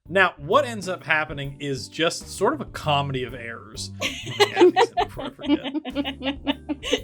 Now, what ends up happening is just sort of a comedy of errors. Let me add these in before I forget.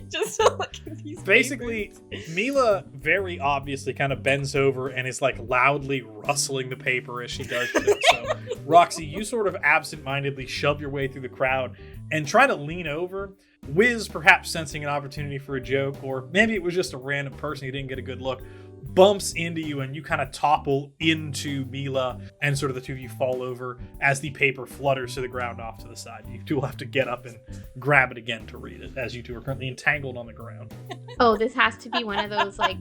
Just to look at these Basically, papers. Mila very obviously kind of bends over and is like loudly rustling the paper as she does so. So, Roxy, you sort of absentmindedly shove your way through the crowd and try to lean over. Wiz, perhaps sensing an opportunity for a joke, or maybe it was just a random person who didn't get a good look, bumps into you and you kind of topple into Mila, and sort of the two of you fall over as the paper flutters to the ground off to the side. You two will have to get up and grab it again to read it, as you two are currently entangled on the ground. Oh, this has to be one of those like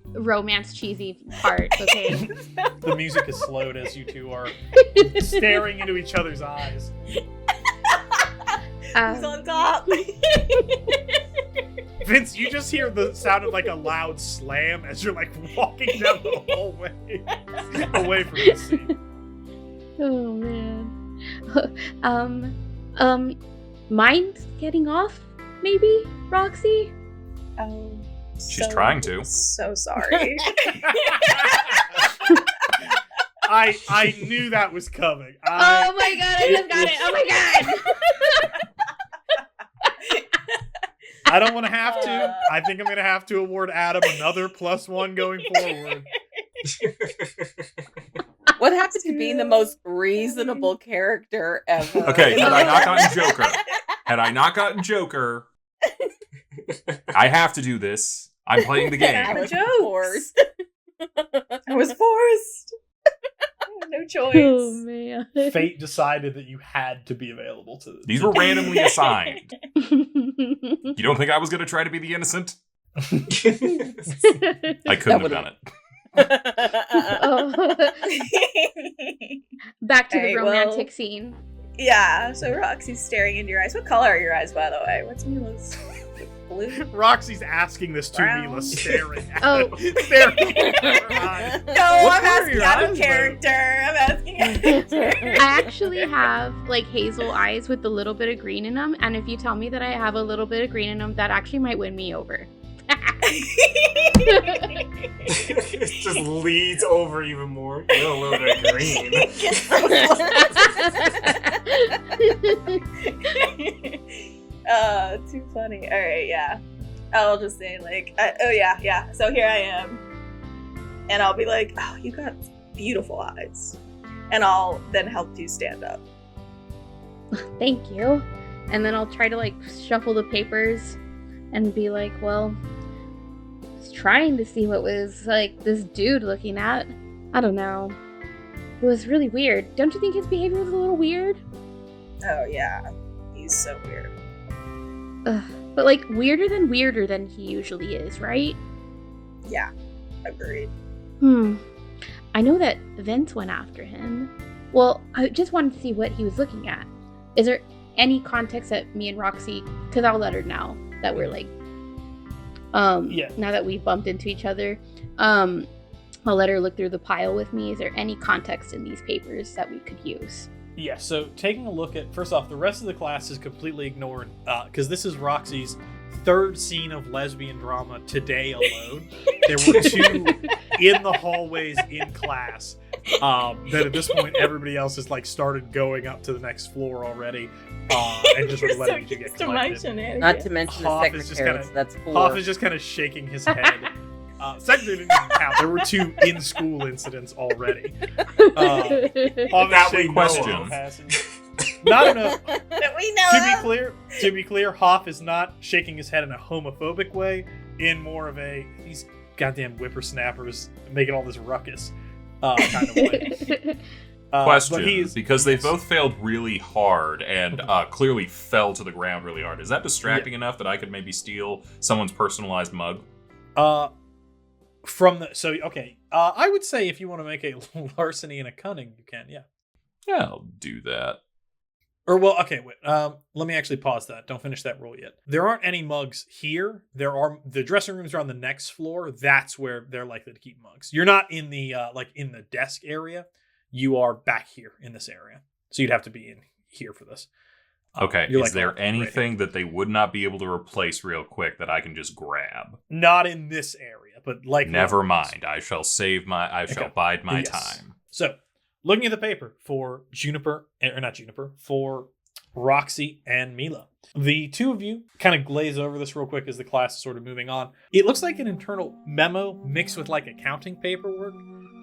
romance cheesy parts, okay? The music is slowed as you two are staring into each other's eyes. Who's on top? Vince, you just hear the sound of like a loud slam as you're like walking down the hallway away from the scene. Oh man. Mind getting off, maybe, Roxy? Oh, She's trying to. So sorry. I knew that was coming. Oh my god, I just got it. Oh my god. I don't want to have to. I think I'm going to have to award Adam another +1 going forward. What happened to being the most reasonable character ever? Okay, had I not gotten Joker, I have to do this. I'm playing the game. I was forced. I was forced. No choice. Oh man. Fate decided that you had to be available to this. These were randomly assigned. You don't think I was going to try to be the innocent? I couldn't have done it. Back to the Alright, romantic scene. Yeah, so Roxy's staring into your eyes. What color are your eyes, by the way? What's Mila's? Blue? Roxy's asking this to Brown? Mila, staring at Oh. him. Staring at her eyes. No, What I'm color are asking your out eyes, of character. I'm asking out of character. I actually have like hazel eyes with a little bit of green in them, and if you tell me that I have a little bit of green in them, that actually might win me over. It just leads over even more. A little bit of green. Too funny. All right, yeah. I'll just say like, yeah. So here I am, and I'll be like, oh, you got beautiful eyes, and I'll then help you stand up. Thank you. And then I'll try to like shuffle the papers and be like, well, I was trying to see what was like this dude looking at. I don't know. It was really weird. Don't you think his behavior was a little weird? Oh yeah, he's so weird. But like weirder than he usually is, right? Yeah, agreed. I know that Vince went after him. Well, I just wanted to see what he was looking at. Is there any context that me and Roxy, because I'll let her know that we're like, Yeah. now that we bumped into each other, I'll let her look through the pile with me. Is there any context in these papers that we could use? Yeah, so taking a look at, first off, the rest of the class is completely ignored, because this is Roxy's third scene of lesbian drama today alone. There were 2 in the hallways in class, that at this point everybody else has like started going up to the next floor already, and just sort of letting you get collected. Not to mention the Hoff is secretaries. just That's Hoff 4. is just kind of shaking his head. Secondary didn't even count. There were 2 in-school incidents already. Hoff is That we shaking know his head of. in passing. Not enough. That we know. To be clear, Hoff is not shaking his head in a homophobic way, in more of a these goddamn whippersnappers making all this ruckus kind of way. Question, because they both failed really hard and clearly fell to the ground really hard. Is that distracting enough that I could maybe steal someone's personalized mug? I would say if you want to make a larceny and a cunning, you can, yeah. Yeah, I'll do that. Or, well, okay, wait. Let me actually pause that. Don't finish that roll yet. There aren't any mugs here. The dressing rooms are on the next floor. That's where they're likely to keep mugs. You're not in the, in the desk area. You are back here in this area. So you'd have to be in here for this. Okay, You're is like, there anything that they would not be able to replace real quick that I can just grab? Not in this area, but like... Never mind. I shall bide my Yes. time. So, looking at the paper for for Roxy and Mila. The two of you kind of glaze over this real quick as the class is sort of moving on. It looks like an internal memo mixed with like accounting paperwork.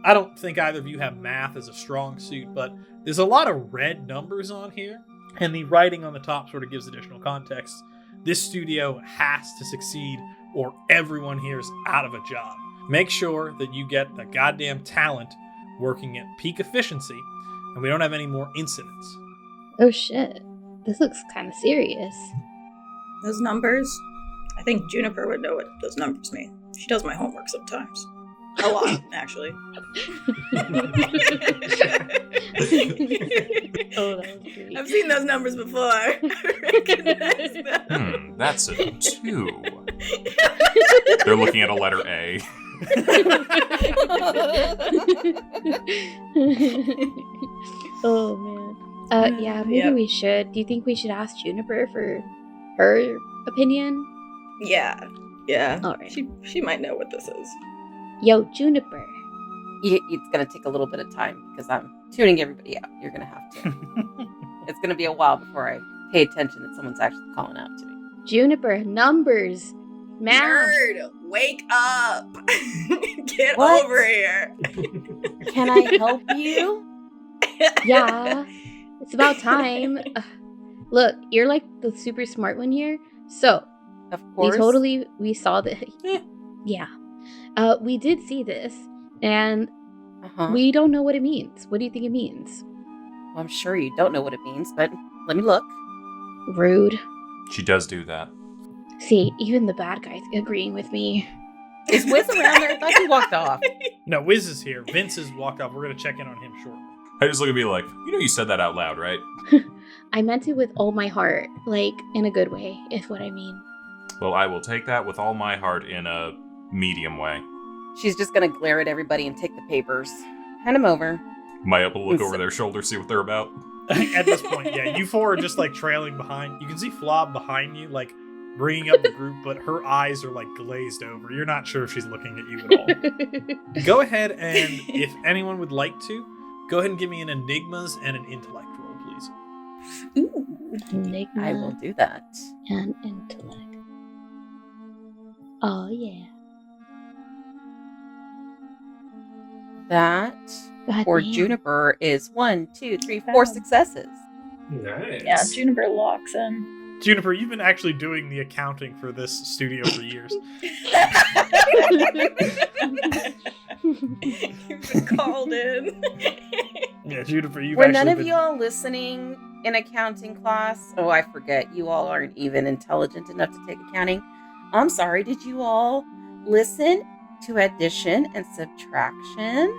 I don't think either of you have math as a strong suit, but there's a lot of red numbers on here, and the writing on the top sort of gives additional context. This studio has to succeed or everyone here is out of a job. Make sure that you get the goddamn talent working at peak efficiency, and we don't have any more incidents. Oh shit. This looks kind of serious. Those numbers? I think Juniper would know what those numbers mean. She does my homework sometimes. A lot, actually. Oh, that was great. I've seen those numbers before. I recognize them. That's a 2. They're looking at a letter A. Oh, man. Yeah, maybe we should. Do you think we should ask Juniper for her opinion? Yeah. All right. She might know what this is. Yo, Juniper. It's going to take a little bit of time because I'm tuning everybody out. You're going to have to. It's going to be a while before I pay attention that someone's actually calling out to me. Juniper, numbers. Math. Nerd, wake up. Get What? over here. Can I help you? Yeah. It's about time. Look, you're like the super smart one here. So, Of course. we saw this. Yeah. We did see this, and we don't know what it means. What do you think it means? Well, I'm sure you don't know what it means, but let me look. Rude. She does do that. See, even the bad guy's agreeing with me. Is Wiz around there? I thought he walked off. No, Wiz is here. Vince has walked off. We're going to check in on him shortly. I just look at me like, you said that out loud, right? I meant it with all my heart, like in a good way, if what I mean. Well, I will take that with all my heart in a medium way. She's just going to glare at everybody and take the papers. Hand them over. Might up look over their shoulder, see what they're about. At this point, yeah, you four are just like trailing behind. You can see Flob behind you, like bringing up the group, but her eyes are like glazed over. You're not sure if she's looking at you at all. Go ahead and, if anyone would like to, go ahead and give me an enigmas and an intellect roll, please. Ooh. Enigma I will do that. and intellect. Oh, yeah. That God for damn. Juniper is 1, 2, 3, 4 successes. Nice. Yeah, Juniper locks in. Juniper, you've been actually doing the accounting for this studio for years. You've been called in. Yeah, Juniper, you've Were actually none of been... you all listening in accounting class? Oh, I forget. You all aren't even intelligent enough to take accounting. I'm sorry. Did you all listen to addition and subtraction?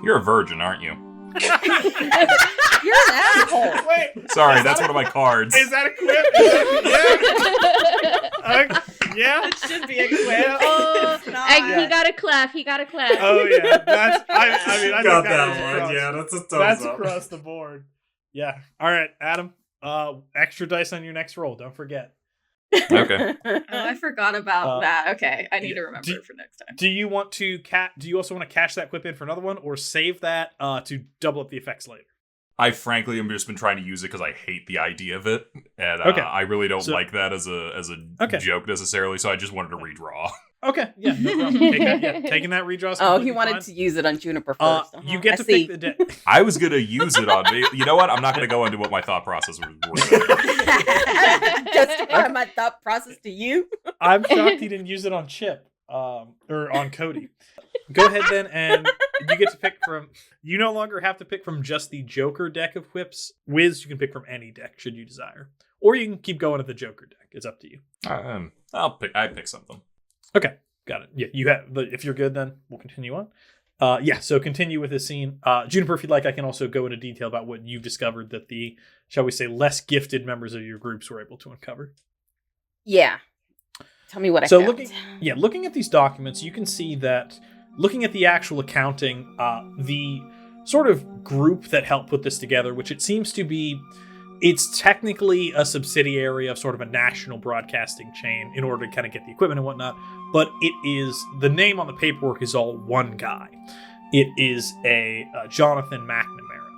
You're a virgin, aren't you? You're an asshole. Wait, Sorry, that's one of my cards. is that a quip? Yeah. It should be a quip. Oh, It's not. He got a clap. He got a clap. Oh yeah, that's. I mean, I Got think that is one. across- Yeah, that's a thumbs That's up. across the board. Yeah. All right, Adam. Extra dice on your next roll. Don't forget. Okay. Oh, I forgot about that. Okay, I need to yeah. remember it for next time. Do you want to Do you also want to cash that quip in for another one, or save that to double up the effects later? I frankly have just been trying to use it because I hate the idea of it, and Okay. I really don't So- like that as a Okay. joke necessarily. So I just wanted to redraw. Okay. Yeah. No problem. Taking that redraw. is Oh, he completely wanted fine. to use it on Juniper first. You get I to see. pick the deck. I was gonna use it on me. You know what? I'm not gonna go into what my thought process was. Justify my thought process to you. I'm shocked he didn't use it on Chip, or on Cody. Go ahead then, and you get to pick from. You no longer have to pick from just the Joker deck of whips. Wiz, you can pick from any deck should you desire, or you can keep going at the Joker deck. It's up to you. I pick something. Okay, got it. Yeah, you have. If you're good, then we'll continue on. Yeah, so continue with this scene. Juniper, if you'd like, I can also go into detail about what you've discovered that the, shall we say, less gifted members of your groups were able to uncover. Yeah. Tell me what I So found. looking at these documents, you can see that looking at the actual accounting, the sort of group that helped put this together, which it seems to be, it's technically a subsidiary of sort of a national broadcasting chain in order to kind of get the equipment and whatnot, but it is, the name on the paperwork is all one guy. It is a Jonathan McNamara.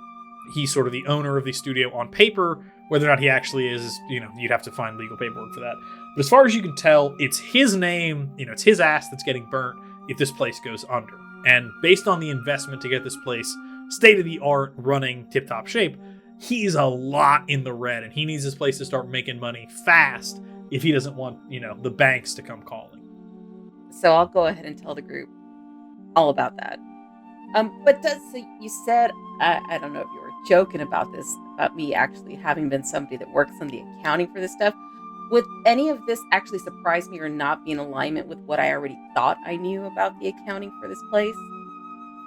He's sort of the owner of the studio on paper. Whether or not he actually is, you'd have to find legal paperwork for that. But as far as you can tell, it's his name, it's his ass that's getting burnt if this place goes under. And based on the investment to get this place state-of-the-art, running, tip-top shape, he's a lot in the red, and he needs this place to start making money fast if he doesn't want, the banks to come calling. So I'll go ahead and tell the group all about that. But you said, I don't know if you were joking about this, about me actually having been somebody that works on the accounting for this stuff. Would any of this actually surprise me or not be in alignment with what I already thought I knew about the accounting for this place?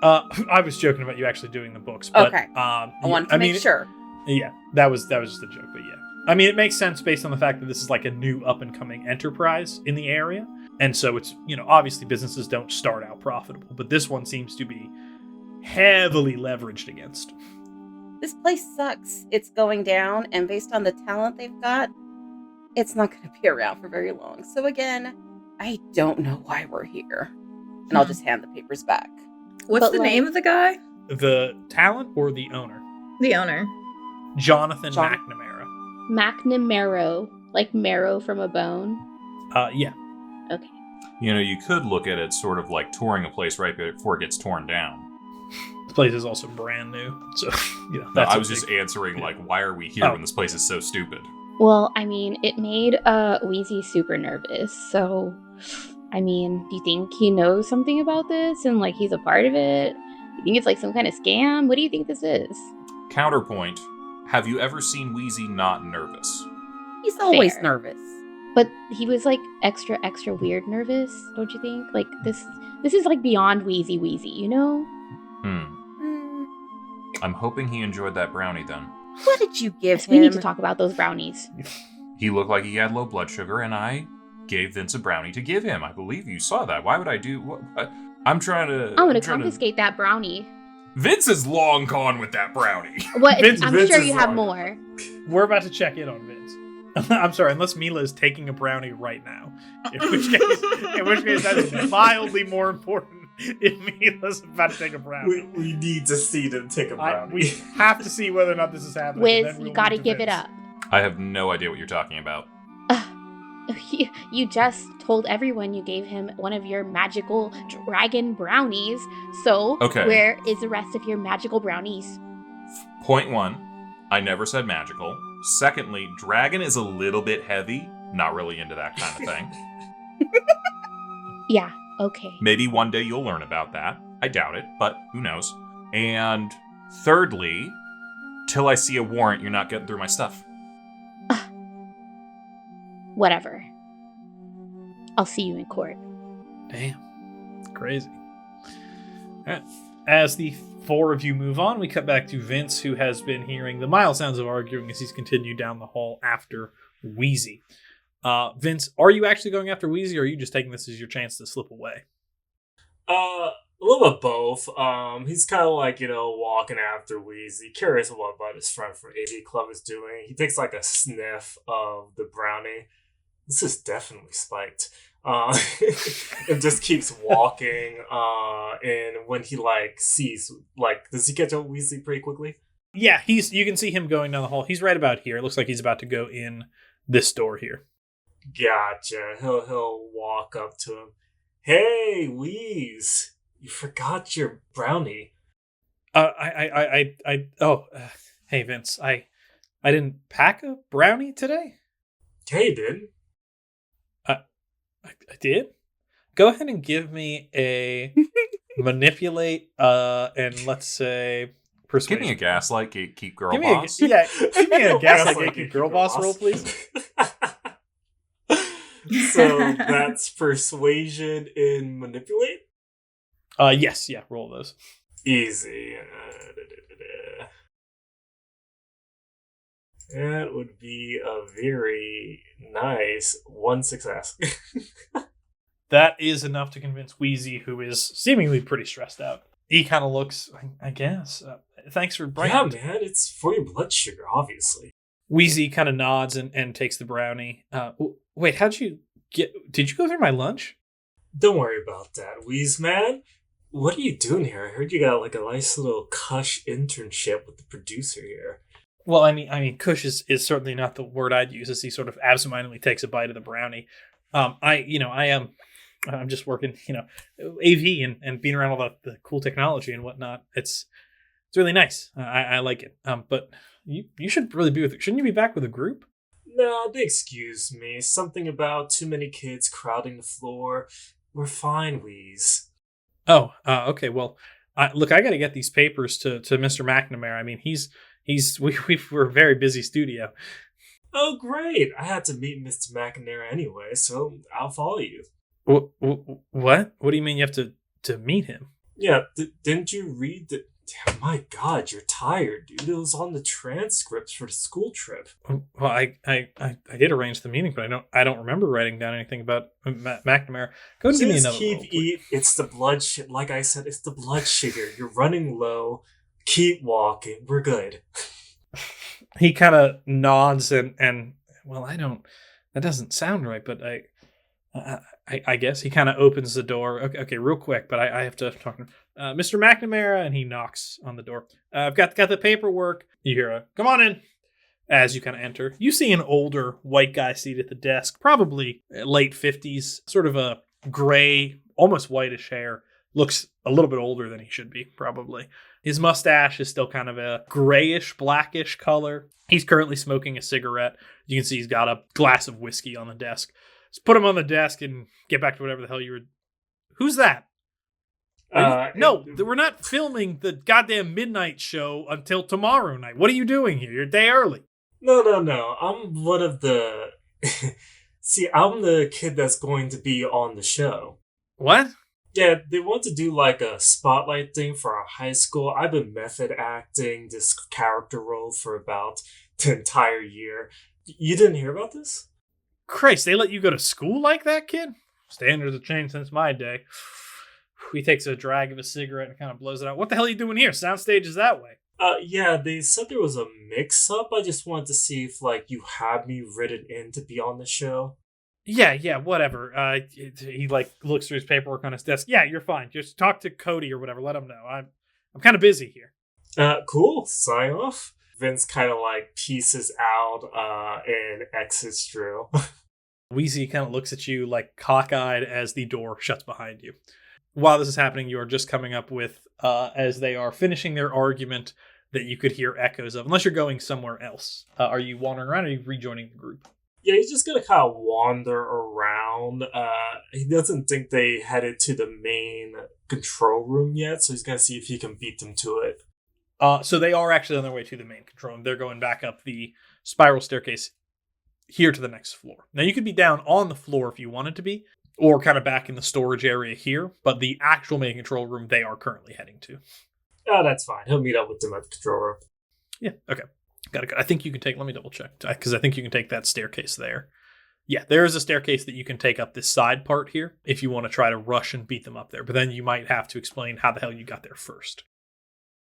I was joking about you actually doing the books, but okay. I wanted to make sure. Yeah, that was just a joke, but yeah. I mean, it makes sense based on the fact that this is like a new up-and-coming enterprise in the area. And so it's, obviously businesses don't start out profitable, but this one seems to be heavily leveraged against. This place sucks. It's going down, and based on the talent they've got, it's not going to be around for very long. So again, I don't know why we're here. And I'll just hand the papers back. What's the name of the guy? The talent or the owner? The owner. Jonathan McNamara. McNamara, like marrow from a bone? Yeah. Okay. You could look at it sort of like touring a place right before it gets torn down. This place is also brand new, so, No, I was just answering, why are we here when this place is so stupid? Well, I mean, it made Wheezy super nervous, so, I mean, do you think he knows something about this and, he's a part of it? You think it's, some kind of scam? What do you think this is? Counterpoint, have you ever seen Wheezy not nervous? He's always Fair. nervous. But he was, extra weird nervous, don't you think? This is, beyond Wheezy, I'm hoping he enjoyed that brownie then. What did you give Yes, him? we need to talk about those brownies. He looked like he had low blood sugar, and I gave Vince a brownie to give him. I believe you saw that. Why would I do... What? I'm trying to... I'm going to confiscate that brownie. Vince is long gone with that brownie. What? Vince I'm is sure you have long. more. We're about to check in on Vince. I'm sorry, unless Mila is taking a brownie right now. In which case that's mildly more important if Mila's about to take a brownie. We need to see them take a brownie. We have to see whether or not this is happening. Wiz, and then you we'll gotta move to give it Vince. up. I have no idea what you're talking about. You just told everyone you gave him one of your magical dragon brownies. So, Okay. Where is the rest of your magical brownies? Point one, I never said magical. Secondly, dragon is a little bit heavy. Not really into that kind of thing. Yeah, okay. Maybe one day you'll learn about that. I doubt it, but who knows. And thirdly, till I see a warrant, you're not getting through my stuff. Whatever. I'll see you in court. Damn. It's crazy. All right. As the four of you move on, we cut back to Vince, who has been hearing the mild sounds of arguing as he's continued down the hall after Wheezy. Vince, are you actually going after Wheezy, or are you just taking this as your chance to slip away? A little bit both. He's kind of walking after Wheezy, curious what his friend from AV Club is doing. He takes a sniff of the brownie. This is definitely spiked. And just keeps walking. And when he sees, does he catch up with Weasley pretty quickly? Yeah, you can see him going down the hall. He's right about here. It looks like he's about to go in this door here. Gotcha. He'll walk up to him. Hey, Wheeze, you forgot your brownie. Hey Vince, I didn't pack a brownie today. Hey, you did. I did. Go ahead and give me a manipulate, and let's say persuasion. Give me a gaslight, gatekeep girl Give me boss. give me a gaslight Gaslight gatekeep girl boss roll, please. So that's persuasion and manipulate? Yes, yeah, roll those. Easy. That would be a very nice 1 success. That is enough to convince Wheezy, who is seemingly pretty stressed out. He kind of looks, I guess. Thanks for bringing Yeah, it. man, it's for your blood sugar, obviously. Wheezy kind of nods and takes the brownie. Wait, did you go through my lunch? Don't worry about that, Wheeze man. What are you doing here? I heard you got like a nice little cush internship with the producer here. Well, I mean, cush is certainly not the word I'd use. As he sort of absentmindedly takes a bite of the brownie. I'm just working, AV and being around all the cool technology and whatnot. It's really nice. I like it. But you should really be with. Shouldn't you be back with a group? No, they excuse me. Something about too many kids crowding the floor. We're fine, Wheeze. Oh, okay. Well, look, I got to get these papers to Mr. McNamara. I mean, we're a very busy studio. Oh, great. I had to meet Mr. McNamara anyway, so I'll follow you. What? What do you mean you have to meet him? Yeah, didn't you read the... Damn, my God, you're tired, dude. It was on the transcripts for the school trip. Well, I did arrange the meeting, but I don't remember writing down anything about McNamara. Go and give me another. Keep eat. It's the blood. Like I said, it's the blood sugar. You're running low. Keep walking. We're good. He kind of nods and well, that doesn't sound right, but I guess he kind of opens the door. Okay, real quick, but I have to talk to him. Mr. McNamara, and he knocks on the door. I've got the paperwork. You hear a, come on in. As you kind of enter, you see an older white guy seated at the desk, probably late 50s, sort of a gray, almost whitish hair. Looks a little bit older than he should be, probably. His mustache is still kind of a grayish, blackish color. He's currently smoking a cigarette. You can see he's got a glass of whiskey on the desk. Just put him on the desk and get back to whatever the hell you were... Who's that? No, we're not filming the goddamn midnight show until tomorrow night. What are you doing here? You're a day early. No. I'm one of the... See, I'm the kid that's going to be on the show. What? Yeah, they want to do like a spotlight thing for our high school. I've been method acting this character role for about the entire year. You didn't hear about this? Christ, they let you go to school like that, kid? Standards have changed since my day. He takes a drag of a cigarette and kind of blows it out. What the hell are you doing here? Soundstage is that way. Yeah, they said there was a mix-up. I just wanted to see if, like, you had me written in to be on the show. Yeah, whatever. He looks through his paperwork on his desk. Yeah, you're fine. Just talk to Cody or whatever. Let him know. I'm kind of busy here. Cool. Sign off. Vince kind of like pieces out and exits through. Wheezy kind of looks at you like cockeyed as the door shuts behind you. While this is happening, you are just coming up with, as they are finishing their argument, that you could hear echoes of, unless you're going somewhere else. Are you wandering around or are you rejoining the group? Yeah, he's just gonna kind of wander around. He doesn't think they headed to the main control room yet, so he's gonna see if he can beat them to it. So they are actually on their way to the main control room. They're going back up the spiral staircase here to the next floor. Now, you could be down on the floor if you wanted to be, or kind of back in the storage area here, but the actual main control room they are currently heading to. Oh, that's fine. He'll meet up with them at the control room. Yeah, okay. Got it. I think you can take, let me double check, because I think you can take that staircase there. Yeah, there is a staircase that you can take up this side part here if you want to try to rush and beat them up there, but then you might have to explain how the hell you got there first.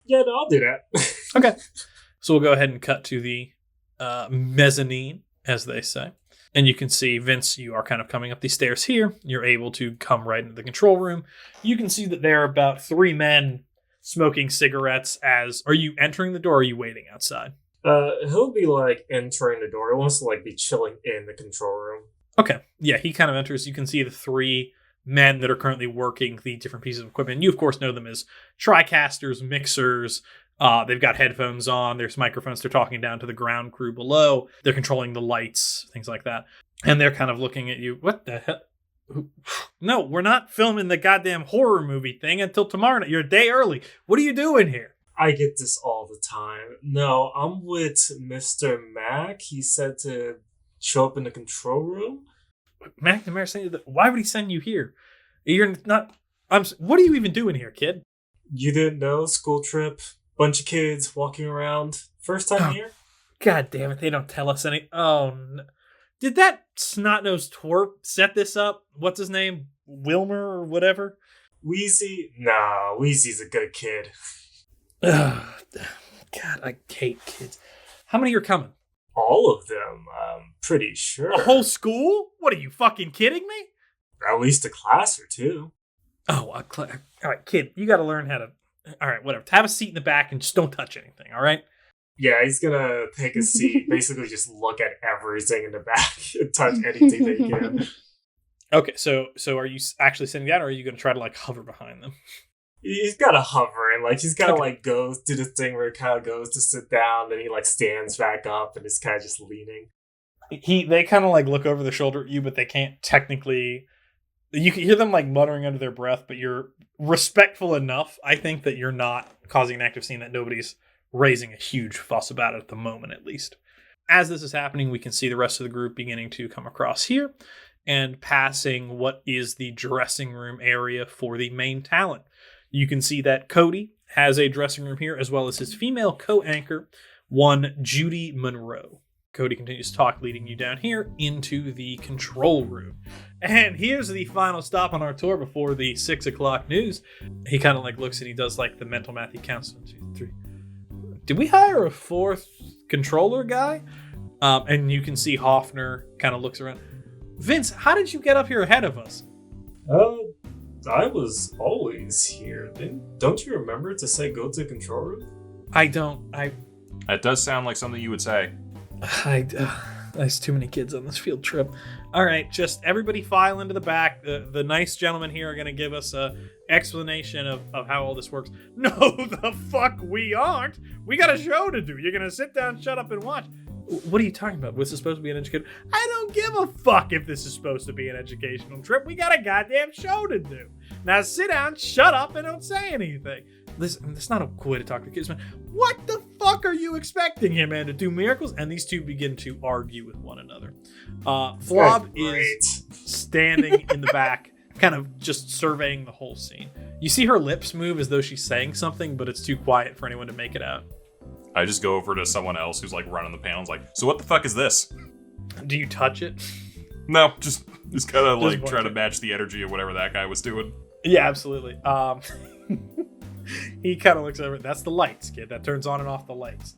Yeah, no, I'll do that. Okay. So we'll go ahead and cut to the mezzanine, as they say. And you can see, Vince, you are kind of coming up these stairs here. You're able to come right into the control room. You can see that there are about 3 men smoking cigarettes as... Are you entering the door or are you waiting outside? He'll be, like, entering the door. He wants to, like, be chilling in the control room. Okay. Yeah, he kind of enters. You can see the 3 men that are currently working the different pieces of equipment. You, of course, know them as TriCasters, mixers. They've got headphones on. There's microphones. They're talking down to the ground crew below. They're controlling the lights, things like that. And they're kind of looking at you. What the hell? No, we're not filming the goddamn horror movie thing until tomorrow night. You're a day early. What are you doing here? I get this all the time. No, I'm with Mr. Mac. He said to show up in the control room. McNamara sent you. Why would he send you here? You're not. What are you even doing here, kid? You didn't know? School trip. Bunch of kids walking around. First time here? God damn it! They don't tell us any. Oh, no. Did that snot-nosed twerp set this up? What's his name? Wilmer or whatever? Wheezy? Nah, Wheezy's a good kid. God, I hate kids. How many are coming? All of them, I'm pretty sure. A whole school? What, are you fucking kidding me? At least a class or 2. Oh, all right, kid, you got to learn how to. All right, whatever. Have a seat in the back and just don't touch anything. All right. Yeah, he's gonna take a seat, basically just look at everything in the back and touch anything that he can. Okay, so are you actually sitting down, or are you going to try to like hover behind them? He's gotta hover, and like he's gotta like goes do this thing where he kind of goes to sit down, then he like stands back up and is kind of just leaning. They kind of like look over their shoulder at you, but they can't technically. You can hear them like muttering under their breath, but you're respectful enough, I think, that you're not causing an active scene, that nobody's raising a huge fuss about it at the moment, at least. As this is happening, we can see the rest of the group beginning to come across here and passing what is the dressing room area for the main talent. You can see that Cody has a dressing room here, as well as his female co-anchor, one Judy Monroe. Cody continues to talk, leading you down here into the control room. And here's the final stop on our tour before the 6 o'clock news. He kind of like looks and he does like the mental math. He counts 1, 2, 3. Did we hire a 4th controller guy? And you can see Hoffner kind of looks around. Vince, how did you get up here ahead of us? I was always here. Don't you remember to say go to control room? I don't. That does sound like something you would say. There's too many kids on this field trip. All right, just everybody file into the back. The nice gentlemen here are going to give us a explanation of how all this works. No, the fuck we aren't. We got a show to do. You're going to sit down, shut up, and watch. What are you talking about? Was this supposed to be an educational? I don't give a fuck if this is supposed to be an educational trip. We got a goddamn show to do. Now sit down, shut up, and don't say anything. Listen, it's not a cool way to talk to kids, man. What the fuck are you expecting him, man, to do miracles? And these two begin to argue with one another. Flob is standing in the back, kind of just surveying the whole scene. You see her lips move as though she's saying something, but it's too quiet for anyone to make it out. I just go over to someone else who's like running the panels, like, so what the fuck is this? Do you touch it? No, just kind of like try to match the energy of whatever that guy was doing. Yeah, absolutely. He kind of looks over. That's the lights, kid. That turns on and off the lights.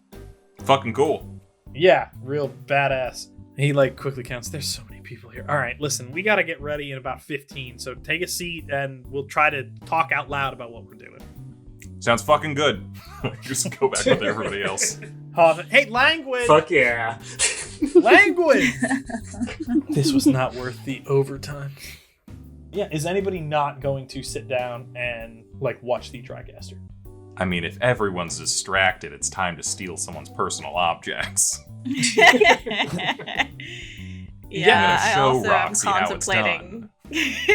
Fucking cool. Yeah, real badass. He like quickly counts. There's so many people here. All right, listen, we got to get ready in about 15. So take a seat and we'll try to talk out loud about what we're doing. Sounds fucking good. Just go back with everybody else. Hey, language! Fuck yeah. Language! This was not worth the overtime. Yeah, is anybody not going to sit down and like watch the TriCaster? I mean, if everyone's distracted, it's time to steal someone's personal objects. Yeah, I show also Roxy am how it's contemplating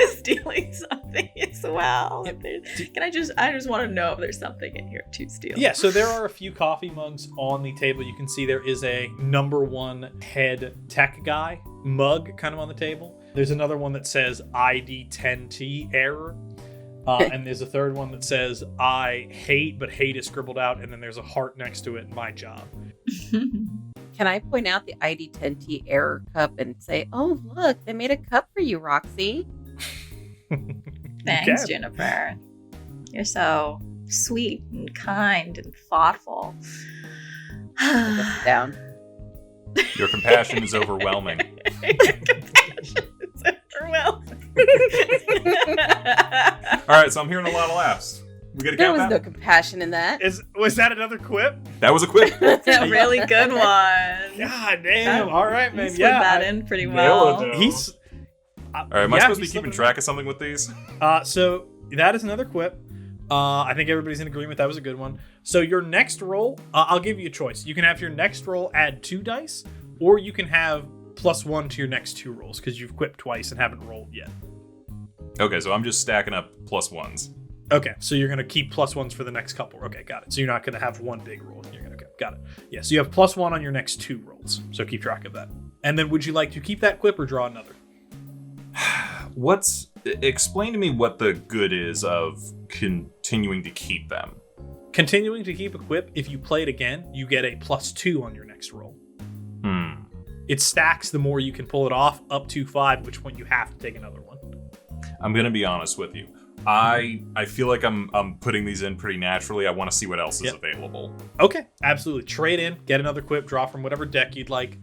stealing something as well. I just want to know if there's something in here to steal. Yeah, so there are a few coffee mugs on the table. You can see there is a #1 head tech guy mug kind of on the table. There's another one that says ID10T error. And there's a third one that says I hate, but hate is scribbled out. And then there's a heart next to it, my job. Can I point out the ID10T error cup and say, oh, look, they made a cup for you, Roxy? Thanks, Jennifer. You're so sweet and kind and thoughtful. Sit down. Your compassion is overwhelming. All right, so I'm hearing a lot of laughs. We gotta There count was that? no compassion in that. Was that another quip? That was a quip. That's a really good one. God damn. All right, man. You slid that in pretty well. He's... All right, am I supposed to be keeping track of something with these? So that is another quip. I think everybody's in agreement. That was a good one. So your next roll, I'll give you a choice. You can have your next roll add 2 dice, or you can have +1 to your next 2 rolls because you've quipped twice and haven't rolled yet. Okay, so I'm just stacking up +1s. Okay, so you're going to keep +1s for the next couple. Okay, got it. So you're not going to have one big roll. Got it. Yeah, so you have +1 on your next 2 rolls. So keep track of that. And then would you like to keep that quip or draw another? Explain to me what the good is of continuing to keep them. Continuing to keep a quip, if you play it again, you get a +2 on your next roll. It stacks the more you can pull it off up to 5, at which point you have to take another one. I'm going to be honest with you. I feel like I'm putting these in pretty naturally. I want to see what else is available. Okay, absolutely. Trade in, get another quip, draw from whatever deck you'd like.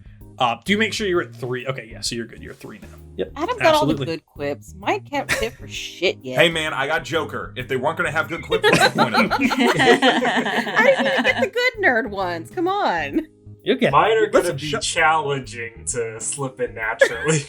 Do make sure you're at 3. Okay, yeah, so you're good. You're at 3 now. Yep. Adam got all the good quips. Mine can't fit for shit yet. Hey man, I got Joker. If they weren't going to have good quips, what's the point of them? I didn't even get the good nerd ones. Come on. You'll get Mine are going to Listen, be challenging to slip in naturally.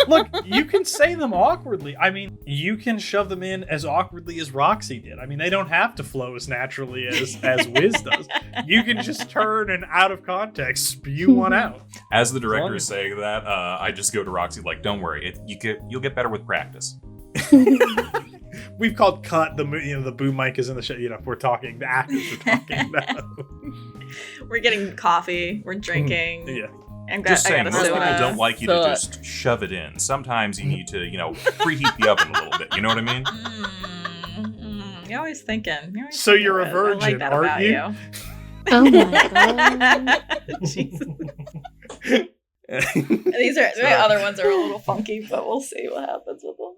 Look, you can say them awkwardly. I mean, you can shove them in as awkwardly as Roxy did. I mean, they don't have to flow as naturally as Wiz does. You can just turn and out of context spew one out. As the director is saying that, I just go to Roxy like, "Don't worry, you'll get better with practice." We've called cut. The boom mic is in the show. We're talking. The actors are talking now. We're getting coffee. We're drinking. Yeah. Just saying, I got a most people soda. don't like you to just shove it in. Sometimes you need to, preheat the oven a little bit. You know what I mean? You're always thinking. So you're a virgin, I like that aren't about you? Oh my god. Jesus. The other ones are a little funky, but we'll see what happens with them.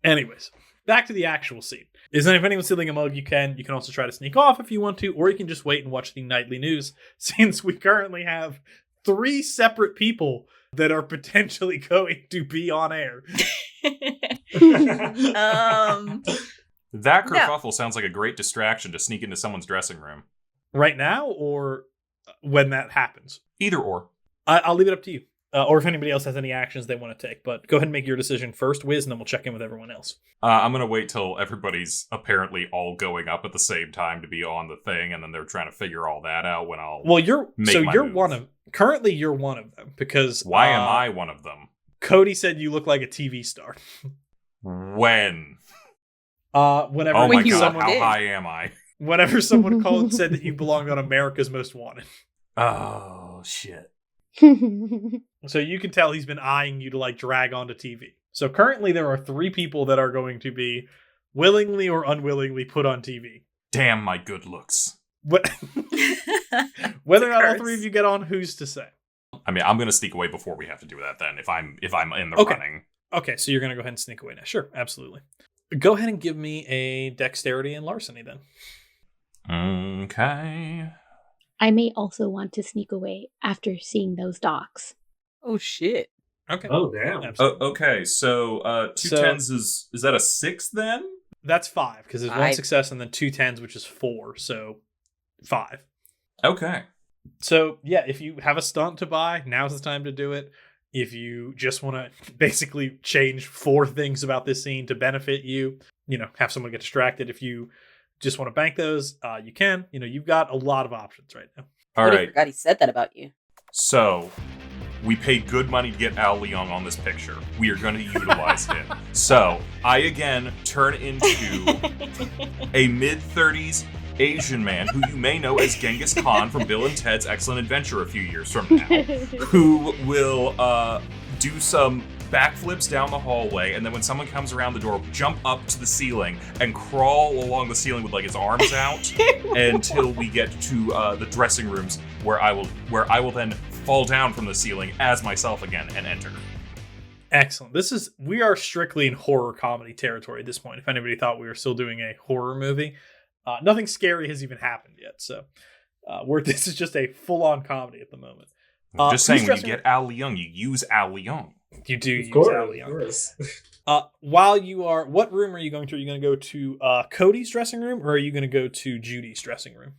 Anyways, back to the actual scene. If anyone's stealing a mug, you can also try to sneak off if you want to, or you can just wait and watch the nightly news, since we currently have 3 separate people that are potentially going to be on air. That kerfuffle sounds like a great distraction to sneak into someone's dressing room. Right now, or when that happens? Either or. I'll leave it up to you. Or if anybody else has any actions they want to take. But go ahead and make your decision first, Wiz, and then we'll check in with everyone else. I'm going to wait till everybody's apparently all going up at the same time to be on the thing, and then they're trying to figure all that out when I'll you're currently you're one of them, because... Why am I one of them? Cody said you look like a TV star. When? Whenever Oh my god, someone, how high am I? whenever someone called and said that you belonged on America's Most Wanted. Oh, shit. So you can tell he's been eyeing you to drag onto TV. So currently there are 3 people that are going to be willingly or unwillingly put on TV. Damn my good looks. Whether or not all 3 of you get on, who's to say? I mean, I'm going to sneak away before we have to do that then, if I'm in the running. Okay, so you're going to go ahead and sneak away now. Sure, absolutely. Go ahead and give me a dexterity and larceny then. Okay. I may also want to sneak away after seeing those docs. Oh, shit. Okay. Oh, damn. Absolutely. Okay, so 2 tens is that a 6 then? That's 5, because there's 1 5. success and then 2 tens, which is 4, so 5. Okay. So, yeah, if you have a stunt to buy, now's the time to do it. If you just want to basically change 4 things about this scene to benefit you, have someone get distracted. If you just want to bank those, you can. You've got a lot of options right now. All I right. forgot he said that about you. So, we paid good money to get Al Leong on this picture. We are going to utilize him. So, I again turn into a mid-30s Asian man who you may know as Genghis Khan from Bill and Ted's Excellent Adventure a few years from now, who will do some backflips down the hallway, and then when someone comes around the door, jump up to the ceiling and crawl along the ceiling with his arms out until we get to the dressing rooms, where I will then fall down from the ceiling as myself again and enter. Excellent. We are strictly in horror comedy territory at this point. If anybody thought we were still doing a horror movie, nothing scary has even happened yet. So this is just a full-on comedy at the moment. Just saying, when you get Al Leong, you use Al Leong. You do use Of Al course. Leong. What room are you going to? Are you going to go to Cody's dressing room, or are you going to go to Judy's dressing room?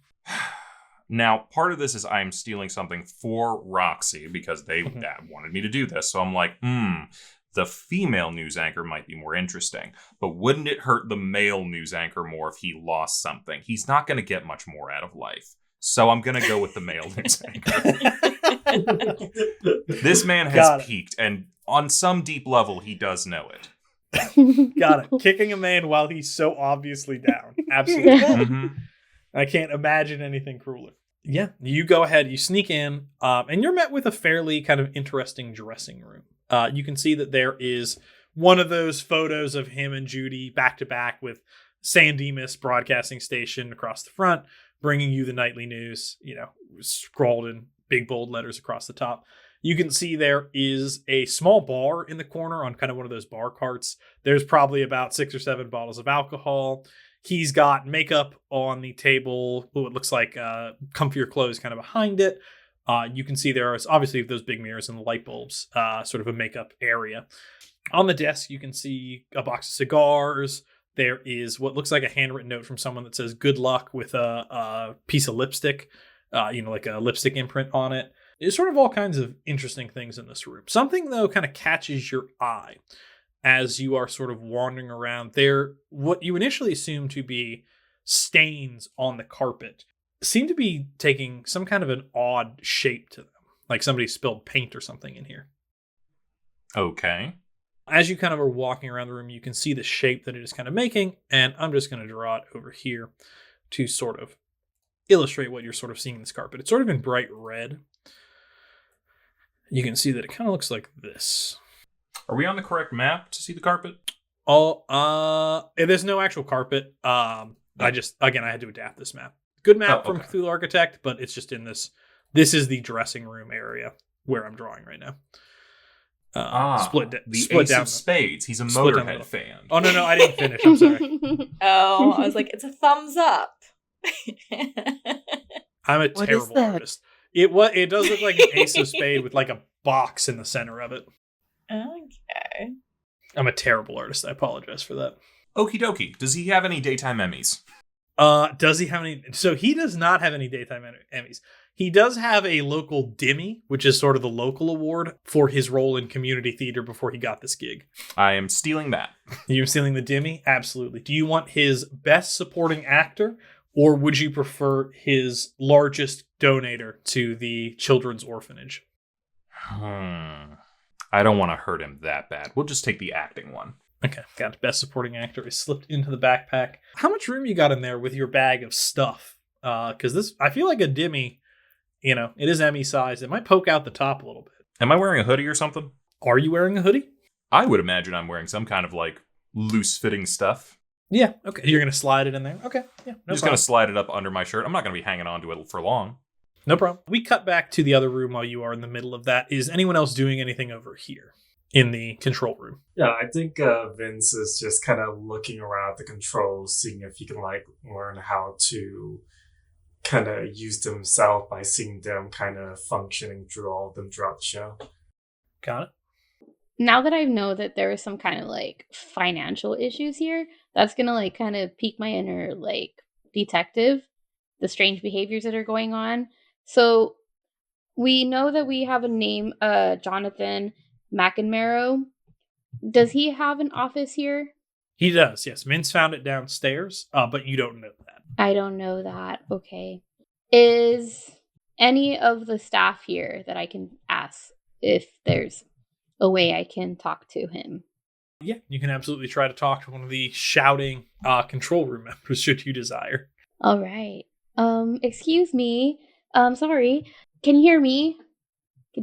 Now, part of this is I'm stealing something for Roxy because they wanted me to do this. So I'm like, the female news anchor might be more interesting. But wouldn't it hurt the male news anchor more if he lost something? He's not going to get much more out of life. So I'm going to go with the male news anchor. This man has peaked, and on some deep level, he does know it. Got it. Kicking a man while he's so obviously down. Absolutely. Mm-hmm. I can't imagine anything crueler. Yeah, you go ahead, you sneak in, and you're met with a fairly kind of interesting dressing room. You can see that there is one of those photos of him and Judy back to back with San Dimas broadcasting station across the front, bringing you the nightly news, scrawled in big bold letters across the top. You can see there is a small bar in the corner on kind of one of those bar carts. There's probably about 6 or 7 bottles of alcohol. He's got makeup on the table. It looks like comfier clothes kind of behind it. You can see there is obviously those big mirrors and the light bulbs, sort of a makeup area. On the desk, you can see a box of cigars. There is what looks like a handwritten note from someone that says "Good luck" with a piece of lipstick, like a lipstick imprint on it. There's sort of all kinds of interesting things in this room. Something, though, kind of catches your eye as you are sort of wandering around. There, what you initially assume to be stains on the carpet seem to be taking some kind of an odd shape to them, like somebody spilled paint or something in here. Okay. As you kind of are walking around the room, you can see the shape that it is kind of making, and I'm just going to draw it over here to sort of illustrate what you're sort of seeing in this carpet. It's sort of in bright red. You can see that it kind of looks like this. Are we on the correct map to see the carpet? There's no actual carpet. I had to adapt this map. Good map from Cthulhu Architect, but it's just in this. This is the dressing room area where I'm drawing right now. The split Ace down of Spades. He's a split down Motorhead fan. Oh, no, I didn't finish. I'm sorry. Oh, I was like, it's a thumbs up. I'm a terrible artist. It does look like an Ace of Spade with like a box in the center of it. Okay. I'm a terrible artist. I apologize for that. Okie dokie. Does he have any daytime Emmys? Does he have any? So he does not have any daytime Emmys. He does have a local Dimmy, which is sort of the local award for his role in community theater before he got this gig. I am stealing that. You're stealing the Dimmy? Absolutely. Do you want his best supporting actor, or would you prefer his largest donator to the children's orphanage? I don't want to hurt him that bad. We'll just take the acting one. Okay, got it. Best supporting actor is slipped into the backpack. How much room you got in there with your bag of stuff? Because this, I feel like a Dimmy, it is Emmy sized. It might poke out the top a little bit. Am I wearing a hoodie or something? Are you wearing a hoodie? I would imagine I'm wearing some kind of like loose fitting stuff. Yeah, okay. You're going to slide it in there? Okay, yeah. I'm just going to slide it up under my shirt. I'm not going to be hanging on to it for long. No problem. We cut back to the other room while you are in the middle of that. Is anyone else doing anything over here in the control room? Yeah, I think Vince is just kind of looking around at the controls, seeing if he can like learn how to kind of use them himself by seeing them kind of functioning through all of them throughout the show. Got it. Now that I know that there is some kind of like financial issues here, that's gonna like kind of pique my inner like detective, the strange behaviors that are going on. So we know that we have a name, Jonathan McEnmarrow. Does he have an office here? He does, yes. Mince found it downstairs, but you don't know that. I don't know that. Okay. Is any of the staff here that I can ask if there's a way I can talk to him? Yeah, you can absolutely try to talk to one of the shouting control room members should you desire. All right. Excuse me. Sorry. Can you hear me?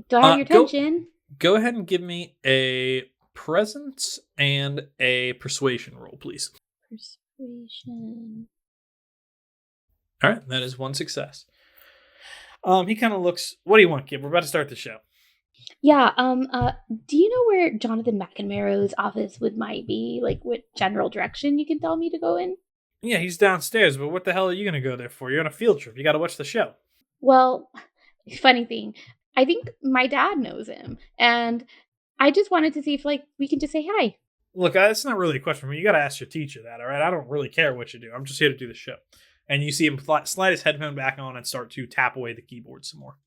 Do I have your attention? Go ahead and give me a presence and a persuasion roll, please. Persuasion. All right, that is one success. He kind of looks. What do you want, kid? We're about to start the show. Yeah. Do you know where Jonathan McEnmarrow's office might be? Like, what general direction you can tell me to go in? Yeah, he's downstairs. But what the hell are you gonna go there for? You're on a field trip. You got to watch the show. Well, funny thing, I think my dad knows him, and I just wanted to see if we can just say hi. Look, that's not really a question for me. You got to ask your teacher that. All right, I don't really care what you do. I'm just here to do the show. And you see him slide his headphone back on and start to tap away the keyboard some more.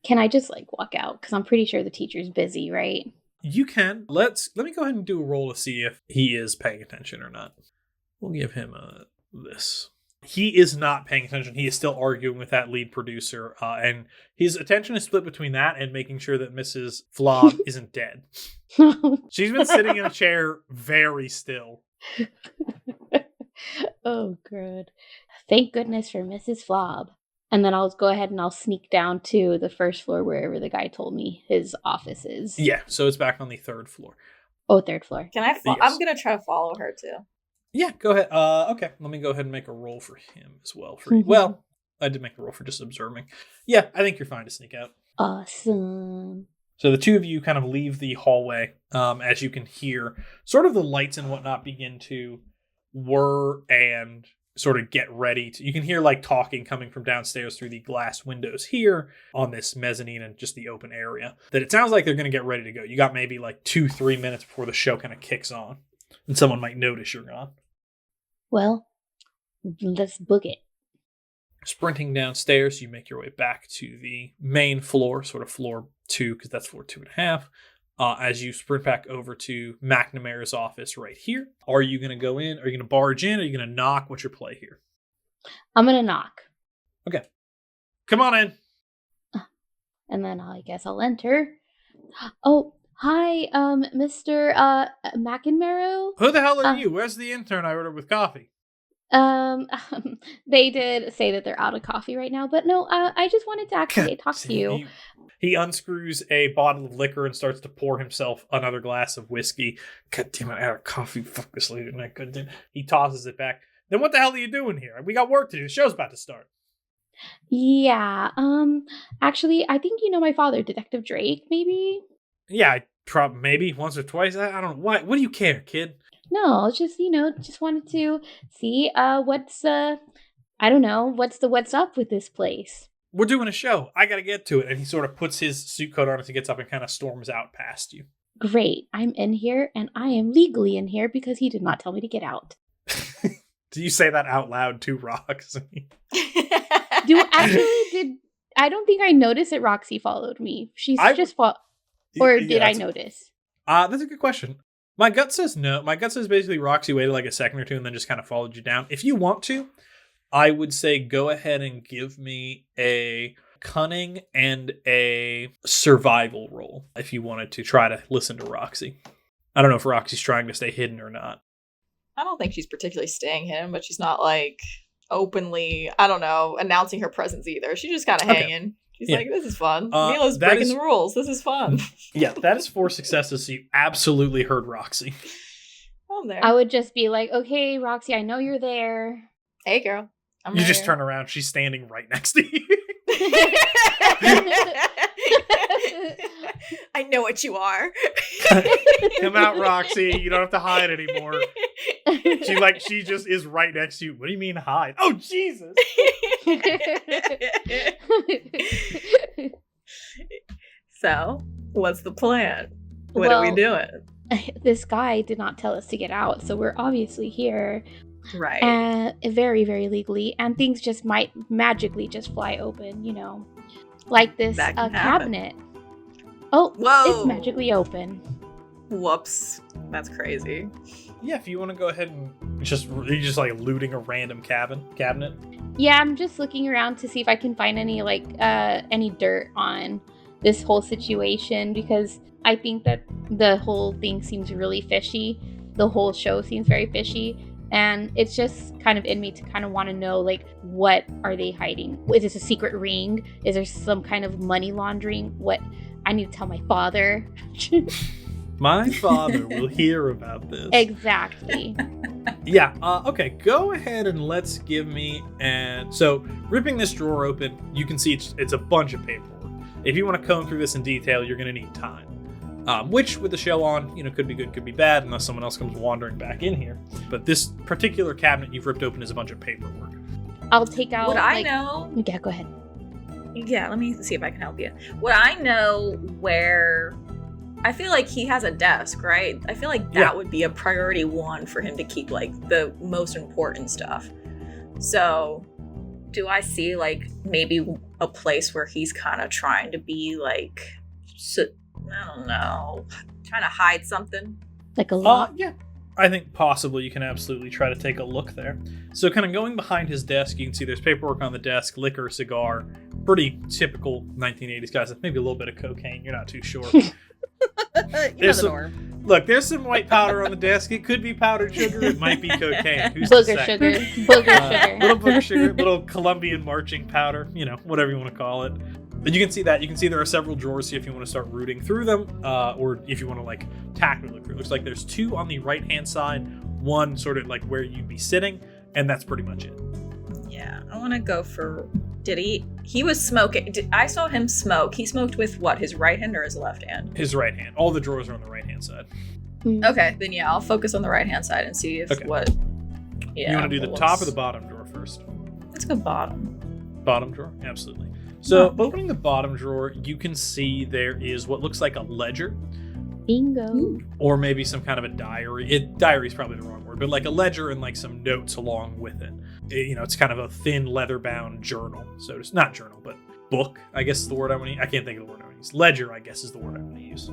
Can I just walk out? Because I'm pretty sure the teacher's busy, right? You can. Let me go ahead and do a roll to see if he is paying attention or not. We'll give him this. He is not paying attention. He is still arguing with that lead producer, and his attention is split between that and making sure that Mrs. Flob isn't dead. She's been sitting in a chair very still. Oh, good. Thank goodness for Mrs. Flob. And then I'll go ahead and I'll sneak down to the first floor wherever the guy told me his office is. Yeah, so it's back on the third floor. Oh, third floor. Can I? Yes. I'm gonna try to follow her too. Yeah, go ahead. Okay, let me go ahead and make a roll for him as well. For you. Well, I did make a roll for just observing. Yeah, I think you're fine to sneak out. Awesome. So the two of you kind of leave the hallway as you can hear sort of the lights and whatnot begin to whir and sort of get ready to, you can hear like talking coming from downstairs through the glass windows here on this mezzanine and just the open area, that it sounds like they're going to get ready to go. You got maybe like 2-3 minutes before the show kind of kicks on and someone might notice you're gone. Well, let's book it. Sprinting downstairs, you make your way back to the main floor, sort of floor 2, because that's floor 2.5. As you sprint back over to McNamara's office right here. Are you going to go in? Are you going to barge in? Are you going to knock? What's your play here? I'm going to knock. Okay. Come on in. And then I guess I'll enter. Oh, hi, Mr. McNamara. Who the hell are you? Where's the intern I ordered with coffee? They did say that they're out of coffee right now, but no, I just wanted to actually talk to you. He unscrews a bottle of liquor and starts to pour himself another glass of whiskey. God damn it, out of coffee. Fuck this late at night. God damn. He tosses it back. Then what the hell are you doing here? We got work to do. The show's about to start. Yeah, actually, I think you know my father, Detective Drake, maybe? Yeah, maybe once or twice. I don't know. Why? What do you care, kid? No, just, just wanted to see, what's up with this place. We're doing a show. I gotta get to it. And he sort of puts his suit coat on as he gets up and kind of storms out past you. Great. I'm in here, and I am legally in here because he did not tell me to get out. Do you say that out loud to Roxy? I don't think I noticed that Roxy followed me. Or did I notice? That's a good question. My gut says no. My gut says basically Roxy waited like a second or two and then just kind of followed you down. If you want to, I would say go ahead and give me a cunning and a survival roll if you wanted to try to listen to Roxy. I don't know if Roxy's trying to stay hidden or not. I don't think she's particularly staying hidden, but she's not like openly, I don't know, announcing her presence either. She's just kind of hanging. She's like, this is fun. Mila's breaking the rules. This is fun. Yeah, that is 4 successes, so you absolutely heard Roxy. I'm there. I would just be like, okay, Roxy, I know you're there. Hey, girl. You just turn around. She's standing right next to you. I know what you are. Come out, Roxy. You don't have to hide anymore. She just is right next to you. What do you mean hide? Oh, Jesus. So, what's the plan? What are we doing? This guy did not tell us to get out, so we're obviously here. Right. Very, very legally, and things just might magically just fly open, like this cabinet. Oh, whoa! It's magically open. Whoops, that's crazy. Yeah, if you want to go ahead and you're just like looting a random cabinet. Yeah, I'm just looking around to see if I can find any any dirt on this whole situation, because I think that the whole thing seems really fishy. The whole show seems very fishy. And it's just kind of in me to kind of want to know, what are they hiding? Is this a secret ring? Is there some kind of money laundering? What? I need to tell my father. My father will hear about this. Exactly. Yeah. Okay. Go ahead and let's give me so ripping this drawer open, you can see it's a bunch of paperwork. If you want to comb through this in detail, you're going to need time. Which, with the show on, could be good, could be bad, unless someone else comes wandering back in here. But this particular cabinet you've ripped open is a bunch of paperwork. I'll take out. Would I know? Yeah, go ahead. Yeah, let me see if I can help you. Would I know where? I feel like he has a desk, right? I feel like that would be a priority 1 for him to keep the most important stuff. So, do I see maybe a place where he's kind of trying to be I don't know, trying to hide something? Like a lot? Yeah. I think possibly you can absolutely try to take a look there. So kind of going behind his desk, you can see there's paperwork on the desk, liquor, cigar, pretty typical 1980s guys. Maybe a little bit of cocaine, you're not too sure. There's some white powder on the desk. It could be powdered sugar. It might be cocaine. Booger sugar. Little booger sugar. Little Colombian marching powder. Whatever you want to call it. But you can see that. You can see there are several drawers here if you want to start rooting through them, or if you want to tactically look through. It looks like there's 2 on the right-hand side, 1 sort of where you'd be sitting, and that's pretty much it. Yeah, I want to go for. He was smoking. I saw him smoke. He smoked with what? His right hand or his left hand? His right hand. All the drawers are on the right-hand side. Okay, then I'll focus on the right-hand side and see if Yeah. You want to do the let's- top or the bottom drawer first? Let's go bottom. Bottom drawer? Absolutely. So, opening the bottom drawer, you can see there is what looks like a ledger, Bingo. or maybe some kind of a diary. Diary is probably the wrong word, but like a ledger and like some notes along with it. It's kind of a thin leather-bound journal. So it's not journal, but book, I guess is the word I want to use. I can't think of the word I want to use. Ledger, I guess, is the word I want to use.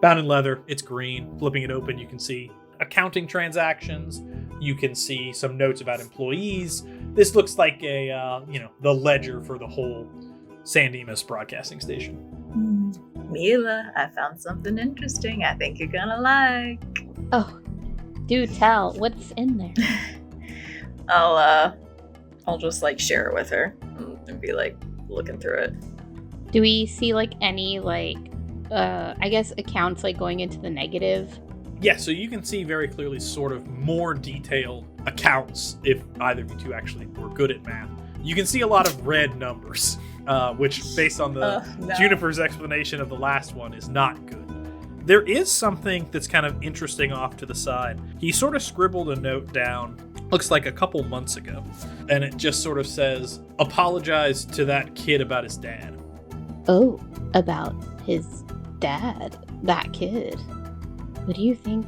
Bound in leather. It's green. Flipping it open, you can see accounting transactions. You can see some notes about employees. This looks like the ledger for the whole San Dimas broadcasting station. Mila, I found something interesting I think you're gonna like. Oh, do tell. What's in there? I'll just like share it with her and be like looking through it. Do we see like any I guess accounts like going into the negative? Yeah, so you can see very clearly sort of more detailed accounts if either of you two actually were good at math. You can see a lot of red numbers, which, based on the Juniper's explanation of the last one, is not good. There is something that's kind of interesting off to the side. He sort of scribbled a note down, looks like a couple months ago, and it just sort of says, apologize to that kid about his dad. Oh, about his dad, that kid. What do you think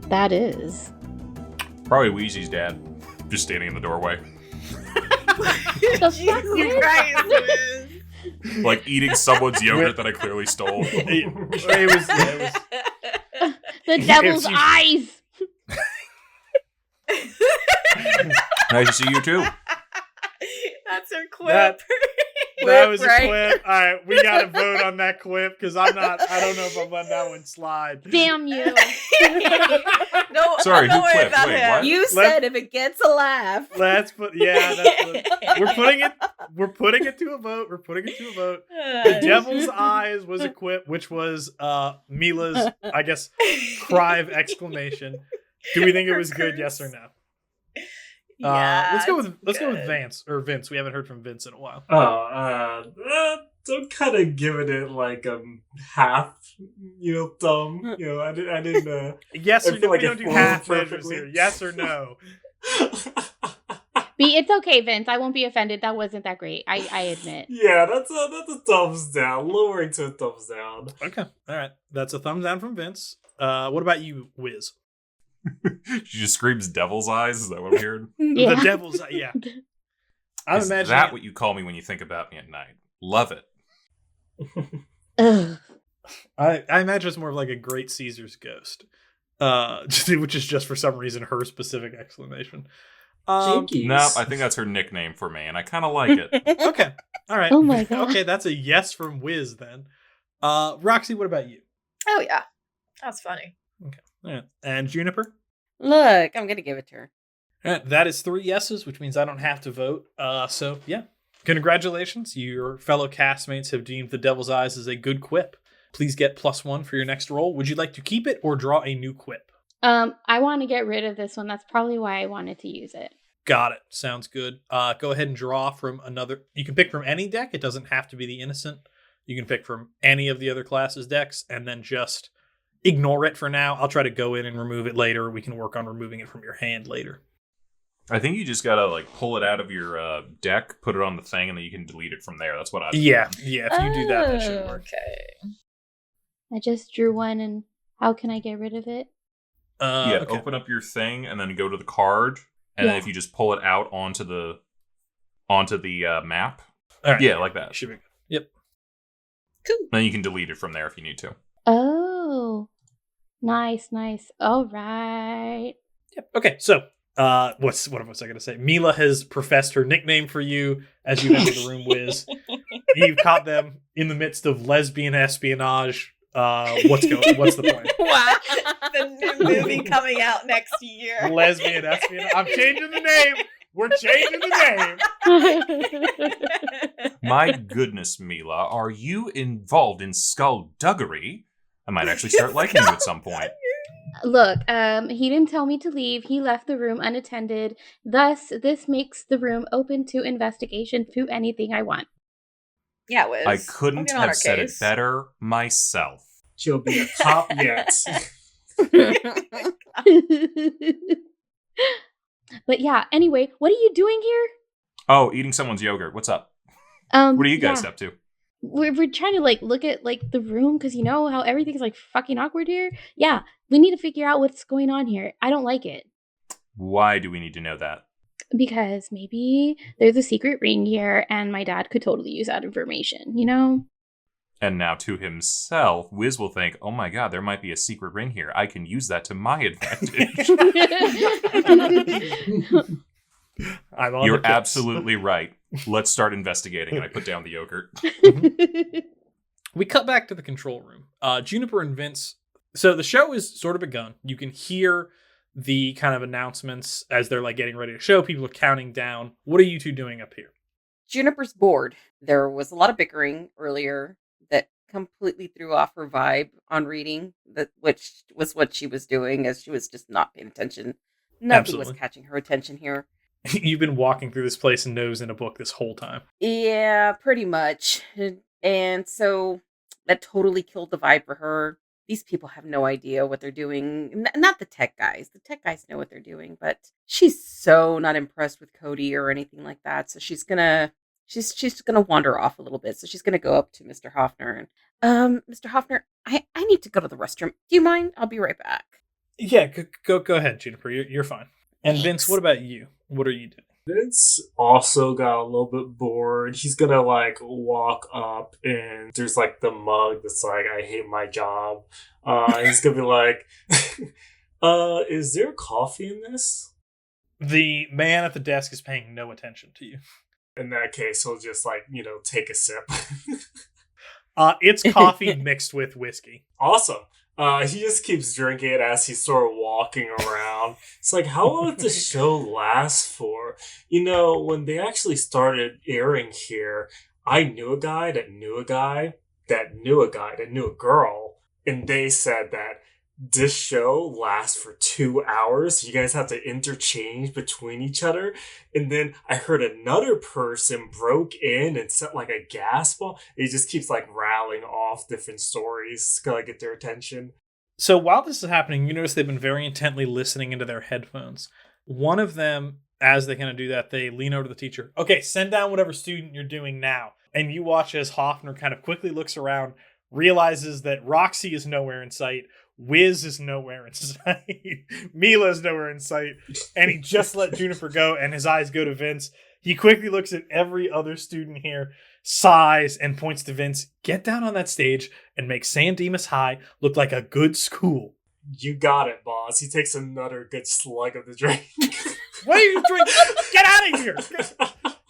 that is? Probably Wheezy's dad, just standing in the doorway, The fuck, You guys. like eating someone's yogurt that I clearly stole. It was The devil's you- eyes! Nice to see you too. That's her quip. That was right? a quip. All right, we got to vote on that quip because I don't know if I'm letting that one slide. Damn you. No, Sorry, don't who worry clipped? about Wait, him. what? You said if it gets a laugh. We're putting it to a vote. The devil's eyes was a quip, which was Mila's, I guess, cry of exclamation. Do we think it was good? Yes or no? Yeah, let's go with good. Vince. We haven't heard from Vince in a while. I'm kind of giving it like half, thumb. I didn't. Yes I or feel no? like We it don't do flowed half measures perfectly. here. Yes or no? It's okay, Vince. I won't be offended. That wasn't that great. I admit. Yeah, that's a thumbs down. Lowering to a thumbs down. Okay, all right. That's a thumbs down from Vince. What about you, Wiz? She just screams devil's eyes. Is that what I'm hearing? Yeah. The devil's yeah. I'm Is imagining that what you call me when you think about me at night? Love it. Ugh. I imagine it's more of like a Great Caesar's ghost, which is just for some reason her specific explanation. Jinkies. No, I think that's her nickname for me, and I kind of like it. Okay, all right. Oh my God. Okay, that's a yes from Wiz then. Roxy, what about you? Oh yeah, that's funny. All right. And Juniper? Look, I'm gonna give it to her. All right, that is 3 yeses, which means I don't have to vote. So yeah, congratulations. Your fellow castmates have deemed the Devil's Eyes as a good quip. Please get +1 for your next roll. Would you like to keep it or draw a new quip? I want to get rid of this one. That's probably why I wanted to use it. Got it. Sounds good. Go ahead and draw from another. You can pick from any deck. It doesn't have to be the Innocent. You can pick from any of the other classes' decks and then just ignore it for now. I'll try to go in and remove it later. We can work on removing it from your hand later. I think you just gotta pull it out of your deck, put it on the thing, and then you can delete it from there. That's what I. Yeah. If you do that, that should work. Okay. I just drew one, and how can I get rid of it? Yeah. Okay. Open up your thing and then go to the card, and then Yeah. if you just pull it out onto the map, All right. yeah, like that. Should be good. Yep. Cool. Then you can delete it from there if you need to. Oh, nice. All right. Yep. Okay. So, what was I going to say? Mila has professed her nickname for you as you enter the room, Wiz. You've caught them in the midst of lesbian espionage. What's the point? Wow. The new movie coming out next year. Lesbian espionage. I'm changing the name. We're changing the name. My goodness, Mila, are you involved in skullduggery? I might actually start liking you at some point. Look, he didn't tell me to leave. He left the room unattended. Thus, this makes the room open to investigation to anything I want. Yeah, Wiz. I couldn't Get on our have said it case. better myself. She'll be a top yet. But yeah, anyway, what are you doing here? Oh, eating someone's yogurt. What's up? What are you guys up to? We're trying to like look at like the room because you know how everything's like fucking awkward here. Yeah, we need to figure out what's going on here. I don't like it. Why do we need to know that? Because maybe there's a secret ring here and my dad could totally use that information, you know? And now to himself, Wiz will think, oh my god, there might be a secret ring here. I can use that to my advantage. You're absolutely right. Let's start investigating. And I put down the yogurt. We cut back to the control room. Juniper and Vince. So the show is sort of begun. You can hear the kind of announcements as they're like getting ready to show. People are counting down. What are you two doing up here? Juniper's bored. There was a lot of bickering earlier that completely threw off her vibe on reading, which was what she was doing, as she was just not paying attention. Nothing was catching her attention here. You've been walking through this place and nose in a book this whole time. Yeah, pretty much. And so that totally killed the vibe for her. These people have no idea what they're doing. Not the tech guys. The tech guys know what they're doing, but she's so not impressed with Cody or anything like that. So she's gonna wander off a little bit. So she's gonna go up to Mr. Hoffner and, Mr. Hoffner, I need to go to the restroom. Do you mind? I'll be right back. Yeah, go ahead, Juniper. You're fine. And Thanks. Vince, what about you? What are you doing? Vince also got a little bit bored. He's gonna like walk up and there's like the mug that's like, I hate my job. He's gonna be like, is there coffee in this? The man at the desk is paying no attention to you. In that case, he'll just like, take a sip. It's coffee mixed with whiskey. Awesome. He just keeps drinking it as he's sort of walking around. It's like, how long did the show last for? When they actually started airing here, I knew a guy that knew a guy that knew a guy that knew a girl. And they said that this show lasts for 2 hours. You guys have to interchange between each other. And then I heard another person broke in and set like a gas bomb. It just keeps like rattling off different stories to like get their attention. So while this is happening, you notice they've been very intently listening into their headphones. One of them, as they kind of do that, they lean over to the teacher. Okay, send down whatever student you're doing now. And you watch as Hoffner kind of quickly looks around, realizes that Roxy is nowhere in sight. Wiz is nowhere in sight. Mila is nowhere in sight. And he just let Juniper go, and his eyes go to Vince. He quickly looks at every other student here, sighs, and points to Vince. Get down on that stage and make San Dimas High look like a good school. You got it, boss. He takes another good slug of the drink. What are you drinking? Get out of here!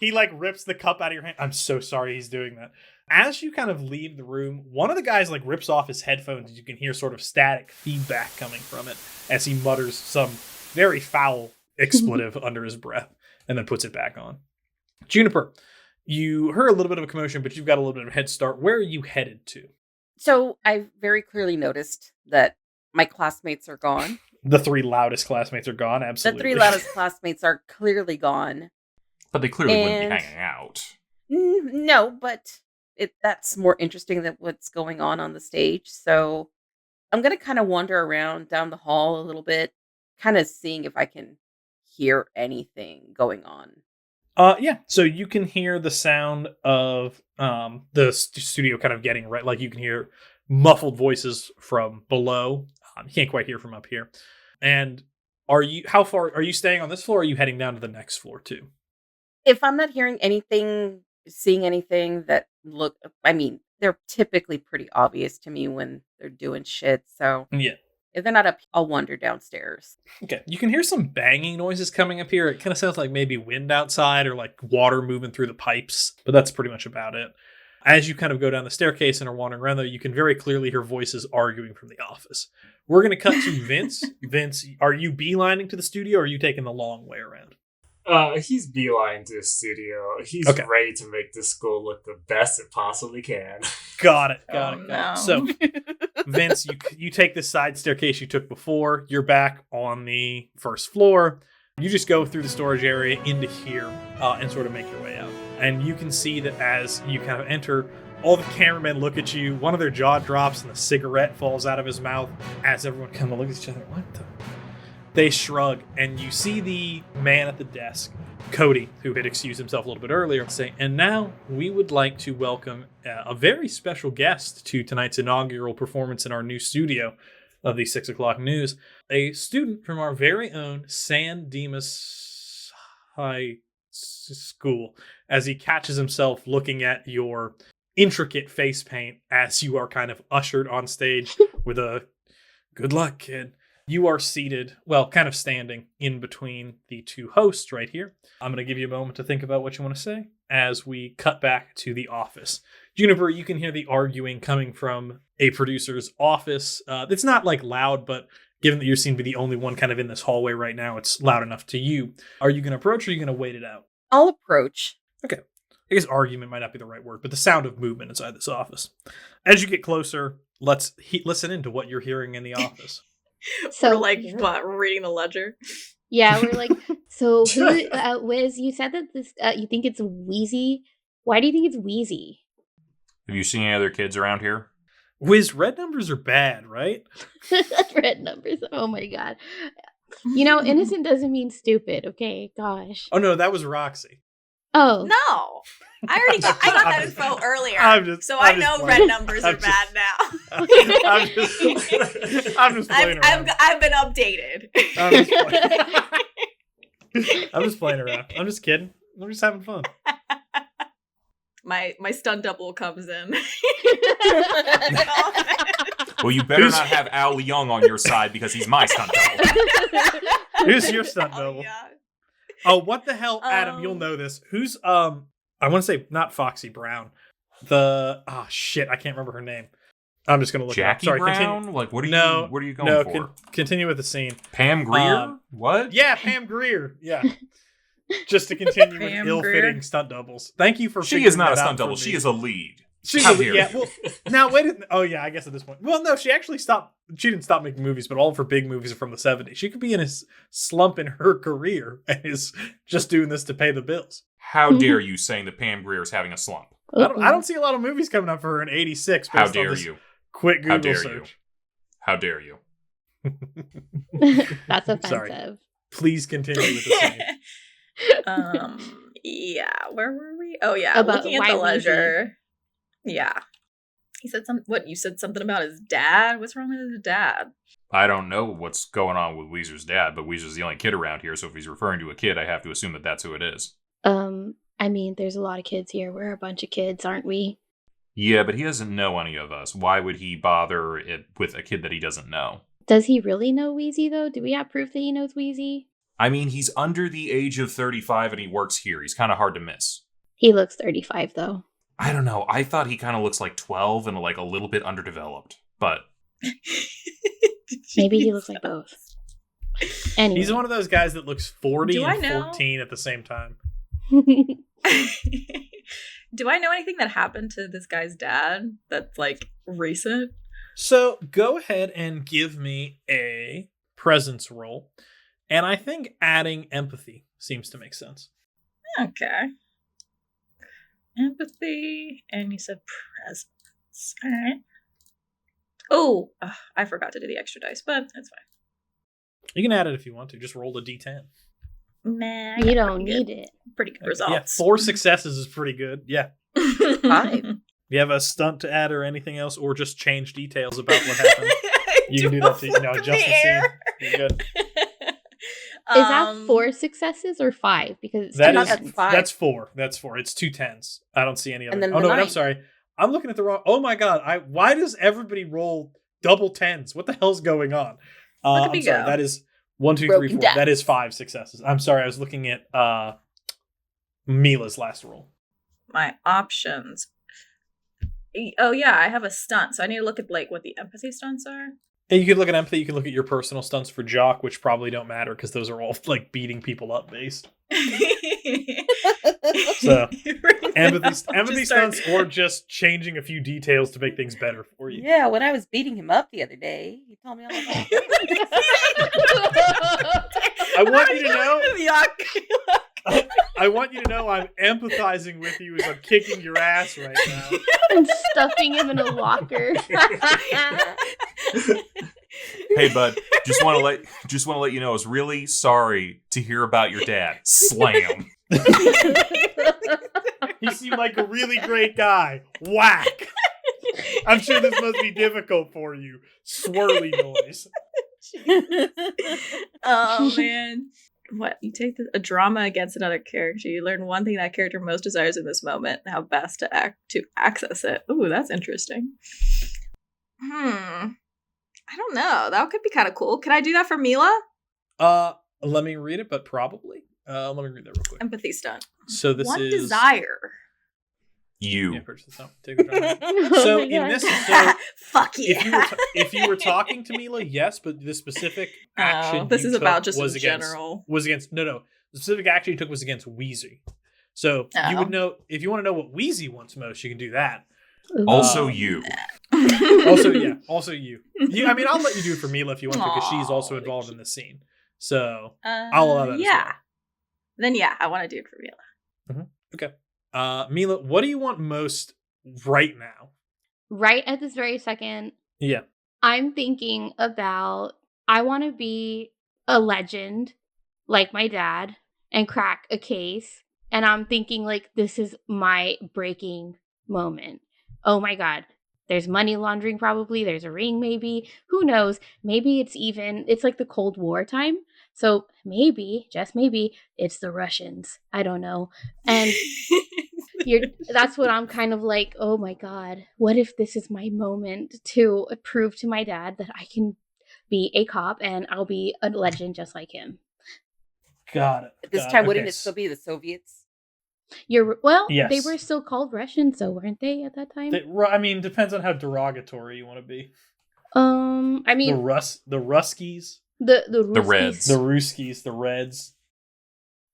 He like rips the cup out of your hand. I'm so sorry he's doing that. As you kind of leave the room, one of the guys like rips off his headphones and you can hear sort of static feedback coming from it as he mutters some very foul expletive under his breath and then puts it back on. Juniper, you heard a little bit of a commotion, but you've got a little bit of a head start. Where are you headed to? So I very clearly noticed that my classmates are gone. The three loudest classmates are gone, absolutely. The three loudest classmates are clearly gone. But they clearly wouldn't be hanging out. No, but that's more interesting than what's going on the stage. So I'm going to kind of wander around down the hall a little bit, kind of seeing if I can hear anything going on. Yeah, so you can hear the sound of the studio kind of getting right. Like you can hear muffled voices from below. You can't quite hear from up here. And how far are you staying on this floor? Or are you heading down to the next floor too? If I'm not hearing anything, seeing anything that they're typically pretty obvious to me when they're doing shit. So yeah. If they're not up, I'll wander downstairs. Okay. You can hear some banging noises coming up here. It kind of sounds like maybe wind outside or like water moving through the pipes, but that's pretty much about it. As you kind of go down the staircase and are wandering around, though, you can very clearly hear voices arguing from the office. We're going to cut to Vince. Vince, are you beelining to the studio or are you taking the long way around? He's beeline to the studio. He's ready to make this school look the best it possibly can. Got it. No. So, Vince, you take the side staircase you took before. You're back on the first floor. You just go through the storage area into here and sort of make your way out. And you can see that as you kind of enter, all the cameramen look at you. One of their jaw drops and a cigarette falls out of his mouth as everyone kind of looks at each other. They shrug, and you see the man at the desk, Cody, who had excused himself a little bit earlier, say, and now we would like to welcome a very special guest to tonight's inaugural performance in our new studio of the 6 o'clock news, a student from our very own San Dimas High School, as he catches himself looking at your intricate face paint as you are kind of ushered on stage with a good luck, kid. You are seated, well, kind of standing in between the two hosts right here. I'm going to give you a moment to think about what you want to say as we cut back to the office. Juniper, you can hear the arguing coming from a producer's office. It's not like loud, but given that you seem to be the only one kind of in this hallway right now, it's loud enough to you. Are you going to approach or are you going to wait it out? I'll approach. Okay. I guess argument might not be the right word, but the sound of movement inside this office. As you get closer, let's listen into what you're hearing in the office. So, what, reading the ledger? Yeah, we're like, so Wiz, you said that this, you think it's Wheezy. Why do you think it's Wheezy? Have you seen any other kids around here? Wiz, red numbers are bad, right? Red numbers. Oh my god. You know, innocent doesn't mean stupid, okay? Gosh. Oh no, that was Roxy. Oh. No. I got that info earlier. I know red numbers are bad now. I'm just playing around. I've been updated. I'm just playing around. I'm just kidding. I'm just having fun. My stunt double comes in. Well, you better not have Al Leong on your side because he's my stunt double. Who's your stunt double? Yeah. Oh, what the hell, Adam? You'll know this. Who's I want to say not Foxy Brown. Shit, I can't remember her name. I'm just gonna look Jackie it up. Sorry, Brown? continue. Like, what are you going no, for? Continue with the scene. Pam Grier? What? Yeah, Pam Grier. Yeah. Just to continue with ill-fitting stunt doubles. Thank you for. She is not a stunt double. She is a lead. She's a lead. Yeah. Well, now wait. Oh yeah, I guess at this point. Well, no, she actually stopped. She didn't stop making movies, but all of her big movies are from the 70s. She could be in a slump in her career and is just doing this to pay the bills. How dare you saying that Pam Grier is having a slump? I don't see a lot of movies coming up for her in '86. How dare you? Quick Google How dare search. You? How dare you? That's offensive. Sorry. Please continue with the scene. Yeah, where were we? Oh yeah, About looking at the ledger. Yeah. He said you said something about his dad? What's wrong with his dad? I don't know what's going on with Weezer's dad, but Weezer's the only kid around here, so if he's referring to a kid, I have to assume that that's who it is. I mean, there's a lot of kids here. We're a bunch of kids, aren't we? Yeah, but he doesn't know any of us. Why would he bother with a kid that he doesn't know? Does he really know Wheezy, though? Do we have proof that he knows Wheezy? I mean, he's under the age of 35 and he works here. He's kind of hard to miss. He looks 35, though. I don't know. I thought he kind of looks like 12 and like a little bit underdeveloped, but... Maybe he looks like both. Anyway. He's one of those guys that looks 40 and 14 at the same time. Do I know anything that happened to this guy's dad that's like recent? So go ahead and give me a presence roll. And I think adding empathy seems to make sense. Okay. Empathy, and you said presence. All right. Oh, I forgot to do the extra dice, but that's fine. You can add it if you want to. Just roll a d10. Man, you don't need it. Pretty good results. Yeah, 4 successes is pretty good. Yeah. 5. You have a stunt to add or anything else, or just change details about what happened. You can do that to adjust the scene. You're good. Is that 4 successes or 5? Because that's 5. That's 4. That's 4. It's 2 10s. I don't see any other. And then oh no, the I'm 9. sorry. I'm looking at the wrong. Oh my god! Why does everybody roll double 10s? What the hell's going on? I'm sorry. Go. That is 1, 2, 3, 4. That is 5 successes. I'm sorry. I was looking at Mila's last roll. My options. Oh yeah, I have a stunt, so I need to look at like what the empathy stunts are. And you can look at empathy. You can look at your personal stunts for Jock, which probably don't matter because those are all like beating people up based. So empathy stunts or just changing a few details to make things better for you. Yeah, when I was beating him up the other day, he told me all about it. I want you to know. I want you to know I'm empathizing with you as I'm kicking your ass right now. And stuffing him in a locker. Hey, bud, Just want to let you know I was really sorry to hear about your dad. Slam. He seemed like a really great guy. Whack. I'm sure this must be difficult for you. Swirly noise. Oh man. What? You take a drama against another character. You learn one thing that character most desires in this moment, and how best to access it. Ooh, that's interesting. I don't know. That could be kind of cool. Can I do that for Mila? Let me read it, but probably. Let me read that real quick. Empathy stunt. So this one is desire. You. Yeah, purchase this out. Take the drama. Oh So my in God. this, so Fuck yeah. if you were talking to Mila, yes, but the specific action this you is took about just was in against, general. was against no. The specific action you took was against Wheezy. So you would know if you want to know what Wheezy wants most, you can do that. Also you. Also you. I mean, I'll let you do it for Mila if you want to, because she's also involved in this scene. So I'll allow that. Yeah. As well. Then yeah, I want to do it for Mila. Okay. Mila, what do you want most right now? Right at this very second, Yeah. I'm thinking about I want to be a legend like my dad and crack a case. And I'm thinking like this is my breaking moment. Oh my God. There's money laundering probably. There's a ring maybe. Who knows? Maybe it's like the Cold War time. So maybe, just maybe, it's the Russians. I don't know. And that's what I'm kind of like, oh my God, what if this is my moment to prove to my dad that I can be a cop and I'll be a legend just like him. Got it. At this time, wouldn't it still be the Soviets? Yes. They were still called Russians, so weren't they at that time? I mean, depends on how derogatory you want to be. I mean, the Ruskies, the The Reds. the Ruskies, the Reds.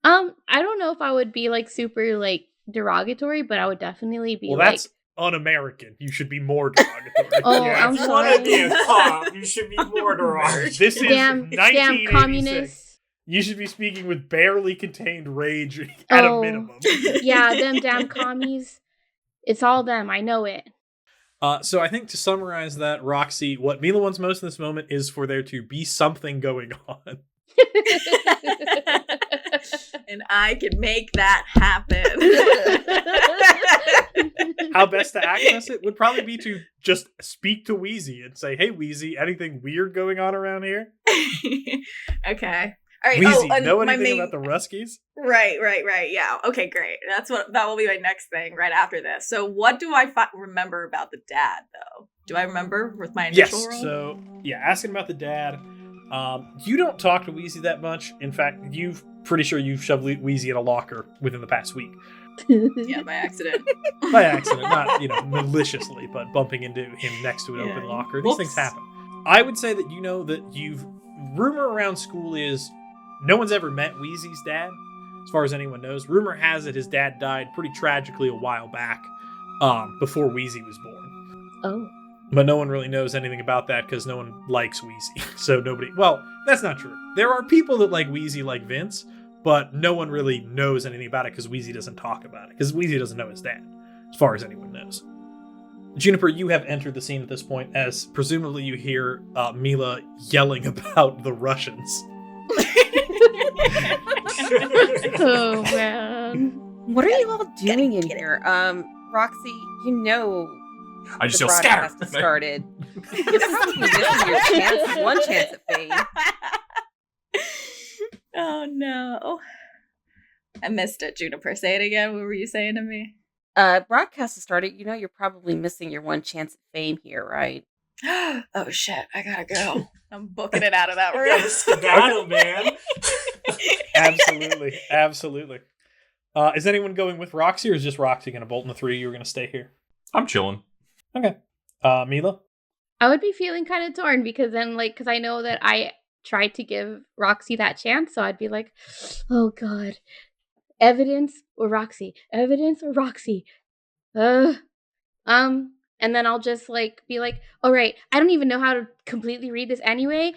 I don't know if I would be like super like derogatory, but I would definitely be That's un-American. You should be more derogatory. Oh, Yeah, I'm if you want to sorry. be a cop, you should be more derogatory. This is damn 1986. communists. You should be speaking with barely contained rage at a Oh. minimum. Yeah, them damn commies. It's all them. I know it. So I think to summarize that, Roxy, what Mila wants most in this moment is for there to be something going on. And I can make that happen. How best to access it would probably be to just speak to Wheezy and say, "Hey, Wheezy, anything weird going on around here?" Okay. All right. Wheezy, and know my anything main- about the Ruskies? Right. Yeah. Okay, great. That will be my next thing right after this. So, what do I remember about the dad, though? Do I remember with my initial Yes. role? So yeah, asking about the dad. You don't talk to Wheezy that much. In fact, pretty sure you've shoved Wheezy in a locker within the past week. Yeah, by accident. By accident, not maliciously, but bumping into him next to an open Yeah. locker. These Whoops. things happen. I would say that rumor around school is no one's ever met Wheezy's dad, as far as anyone knows. Rumor has it his dad died pretty tragically a while back, before Wheezy was born. Oh. But no one really knows anything about that because no one likes Wheezy. So nobody. Well, that's not true. There are people that like Wheezy, like Vince, but no one really knows anything about it because Wheezy doesn't talk about it. Because Wheezy doesn't know his dad, as far as anyone knows. Juniper, you have entered the scene at this point, as presumably you hear Mila yelling about the Russians. Oh man. What are you all doing in here? Roxy, I just the yell, scatter! broadcast has started. You're probably missing one chance at fame. Oh no. I missed it, Juniper. Say it again. What were you saying to me? Broadcast has started. You're probably missing your one chance at fame here, right? Oh shit, I gotta go. I'm booking it out of that I room. gotta skedaddle, man. Absolutely. Is anyone going with Roxy, or is just Roxy going to bolt in the three? You're going to stay here. I'm chilling. Okay. Mila? I would be feeling kind of torn because then, because I know that I tried to give Roxy that chance, so I'd be like, oh God, evidence or Roxy? Evidence or Roxy? And then I'll just be like, all right, I don't even know how to completely read this anyway.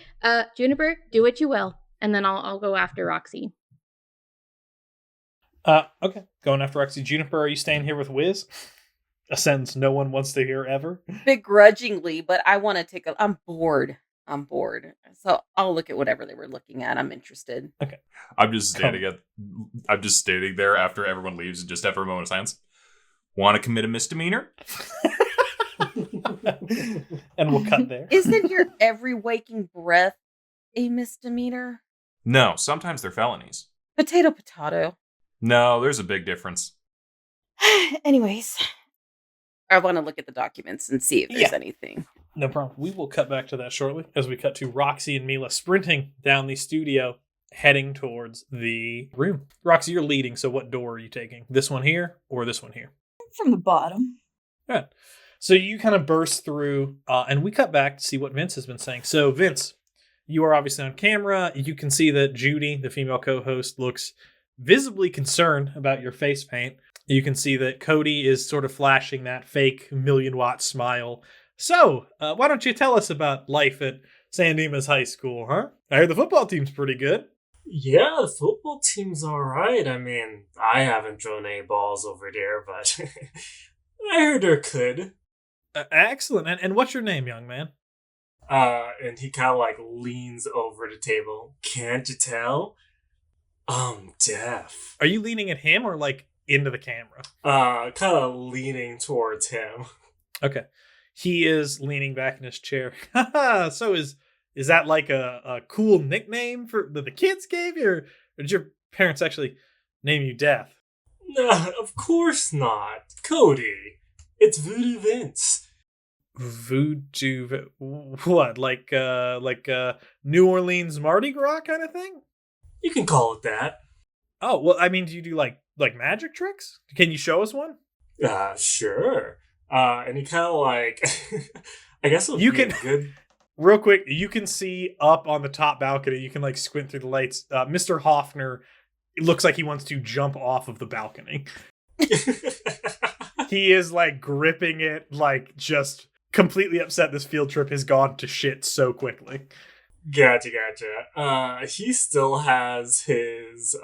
Juniper, do what you will. And then I'll go after Roxy. Okay. Going after Roxy. Juniper, are you staying here with Wiz? A sentence no one wants to hear ever. Begrudgingly, but I want to I'm bored. I'm bored. So I'll look at whatever they were looking at. I'm interested. I'm just standing there after everyone leaves and just after a moment of silence. Want to commit a misdemeanor? And we'll cut there. Isn't your every waking breath a misdemeanor? No, sometimes they're felonies. Potato, potato. No, there's a big difference. Anyways, I want to look at the documents and see if there's anything. No problem. We will cut back to that shortly as we cut to Roxy and Mila sprinting down the studio, heading towards the room. Roxy, you're leading, so what door are you taking? This one here or this one here? From the bottom. All right. So you kind of burst through, and we cut back to see what Vince has been saying. So, Vince, you are obviously on camera. You can see that Judy, the female co-host, looks visibly concerned about your face paint. You can see that Cody is sort of flashing that fake 1,000,000-watt smile. So, why don't you tell us about life at San Dimas High School, huh? I heard the football team's pretty good. Yeah, the football team's alright. I mean, I haven't thrown any balls over there, but I heard they're good. Excellent. And what's your name, young man? And he kind of like leans over the table. Can't you tell? I'm deaf. Are you leaning at him or like into the camera? Kind of leaning towards him. Okay. He is leaning back in his chair. So is that like a cool nickname for that the kids gave you, or did your parents actually name you Death? No, of course not. Cody. It's Voodoo Vince. Voodoo, what? Like New Orleans Mardi Gras kind of thing? You can call it that. Oh, well, I mean, do you do like magic tricks? Can you show us one? Sure. And he kind of like, I guess you can good. Real quick. You can see up on the top balcony. You can like squint through the lights. Mr. Hoffner, it looks like he wants to jump off of the balcony. He is like gripping it, like just completely upset this field trip has gone to shit so quickly. Gotcha. He still has his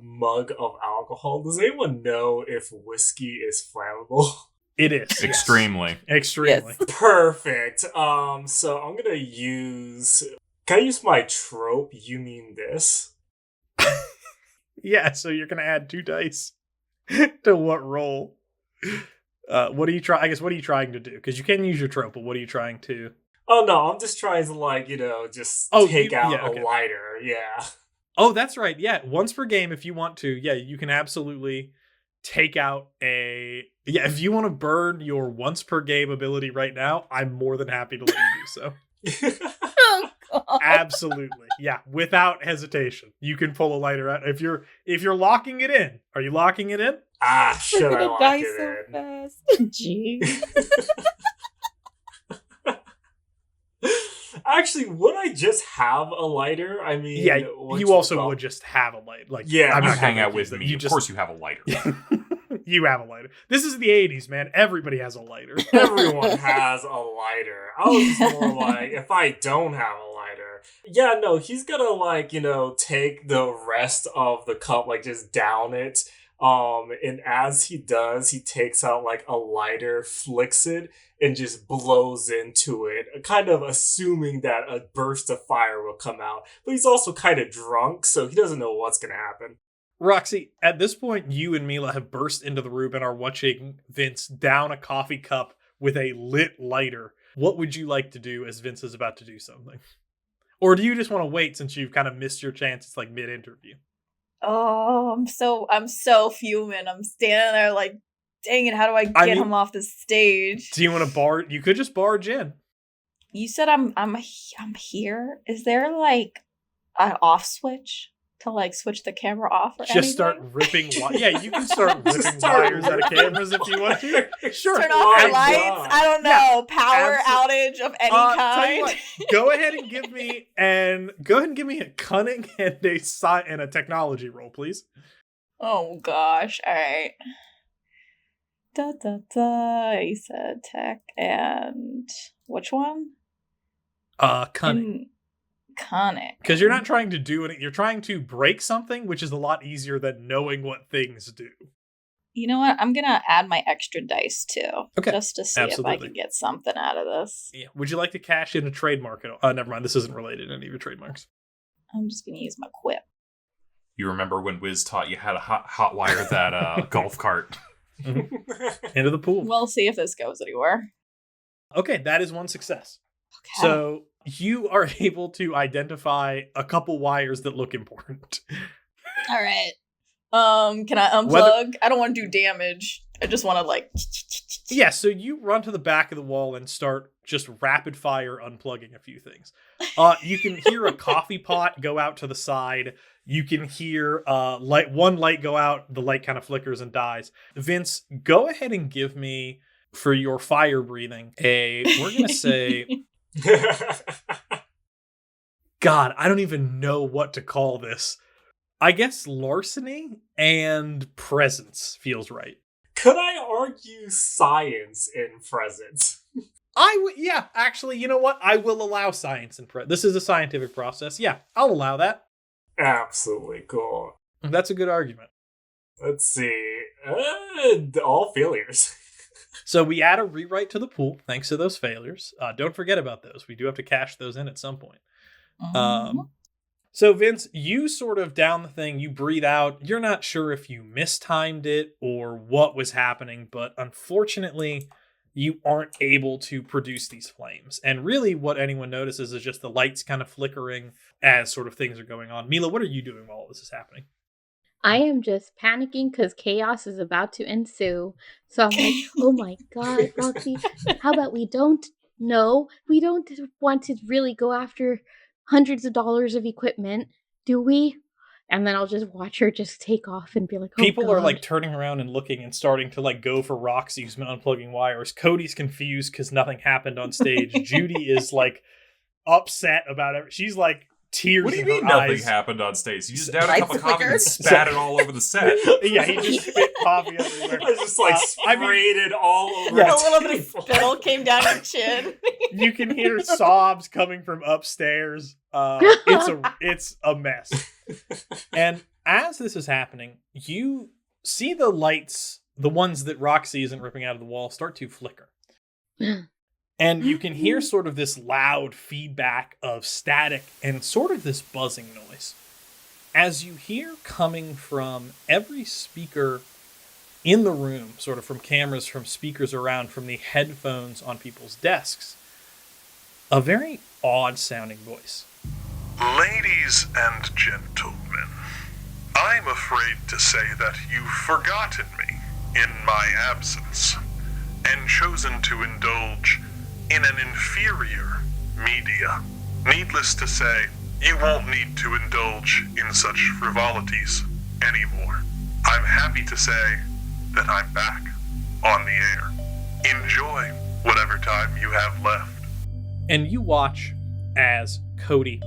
mug of alcohol. Does anyone know if whiskey is flammable? It is. Extremely. Yes. Extremely. Yes. Perfect. So I'm gonna use... Can I use my trope? You mean this? Yeah, so you're gonna add 2 dice to what roll? What are you trying? I guess what are you trying to do? Because you can use your trope, but what are you trying to? Oh no, I'm just trying to take out a lighter. Yeah. Oh, that's right. Yeah, once per game if you want to. Yeah, you can absolutely take out a... Yeah, if you want to burn your once per game ability right now, I'm more than happy to let you do so. Oh, God. Absolutely. Yeah, without hesitation. You can pull a lighter out. If you're locking it in, are you locking it in? Should We're I gonna lock die it so in? fast. Jeez. Actually, would I just have a lighter? I mean, Yeah, you also would just have a light. Like, Yeah, I'm You not gonna hang out make with you- me. You Of just, course you have a lighter. you have a lighter. This is the 80s, man. Everybody has a lighter. Everyone has a lighter. I was just more like, if I don't have a lighter. Yeah, no, he's gonna take the rest of the cup, like just down it. And as he does, he takes out like a lighter, flicks it, and just blows into it, kind of assuming that a burst of fire will come out. But he's also kind of drunk, so he doesn't know what's gonna happen. Roxy, at this point, you and Mila have burst into the room and are watching Vince down a coffee cup with a lit lighter. What would you like to do as Vince is about to do something? Or do you just want to wait since you've kind of missed your chance? It's like mid-interview. Oh, I'm so fuming. I'm standing there like, dang it, how do I get him off the stage? Do you want to barge? You could just barge in. You said I'm here. Is there like an off switch to like switch the camera off or anything? Just start ripping Yeah, you can start ripping wires out of cameras if you want to. Sure. Turn off the my lights. God. I don't know. Power outage of any Tell you kind. what, go ahead and give me a cunning and a technology roll, please. Oh gosh. All right. You said tech and which one? Cunning. Cunning. Because you're not trying to do it. You're trying to break something, which is a lot easier than knowing what things do. You know what? I'm gonna add my extra dice too. Okay, Just to see if I absolutely. can get something out of this. Yeah. Would you like to cash in a trademark at all? Never mind. This isn't related to any of your trademarks. I'm just gonna use my quip. You remember when Wiz taught you how to hot wire that golf cart? Into the pool. We'll see if this goes anywhere. Okay, that is one success. Okay. So you are able to identify a couple wires that look important. All right. Can I unplug? I don't want to do damage. I just want to like. Yeah, so you run to the back of the wall and start just rapid fire unplugging a few things. You can hear a coffee pot go out to the side. You can hear one light go out. The light kind of flickers and dies. Vince, go ahead and give me, for your fire breathing, we're going to say, God, I don't even know what to call this. I guess larceny and presence feels right. Could I argue science in presence? Yeah, actually, you know what? I will allow science and this is a scientific process. Yeah, I'll allow that. Absolutely cool. That's a good argument. Let's see. All failures. So we add a rewrite to the pool, thanks to those failures. Don't forget about those. We do have to cash those in at some point. So Vince, you sort of down the thing, you breathe out. You're not sure if you mistimed it or what was happening, but unfortunately, you aren't able to produce these flames. And really what anyone notices is just the lights kind of flickering as sort of things are going on. Mila, what are you doing while all this is happening? I am just panicking because chaos is about to ensue. So I'm like, oh my God, Roxy, how about we don't want to really go after hundreds of dollars of equipment, do we? And then I'll just watch her just take off and be like, oh, people God. are like turning around and looking and starting to like go for Roxy's unplugging wires. Cody's confused because nothing happened on stage. Judy is like upset about it. She's like tears What do you in her mean nothing eyes. happened on stage? You just down a Lights cup of coffee and flickered. spat it all over the set. Yeah, he just spit coffee everywhere. I just like sprayed it all over Yeah. A little bit of the table. spittle came down your chin. You can hear sobs coming from upstairs. It's a mess. And as this is happening, you see the lights, the ones that Roxy isn't ripping out of the wall, start to flicker. And you can hear sort of this loud feedback of static and sort of this buzzing noise. As you hear coming from every speaker in the room, sort of from cameras, from speakers around, from the headphones on people's desks, a very odd sounding voice. Ladies and gentlemen, I'm afraid to say that you've forgotten me in my absence and chosen to indulge in an inferior media. Needless to say, you won't need to indulge in such frivolities anymore. I'm happy to say that I'm back on the air. Enjoy whatever time you have left. And you watch as Cody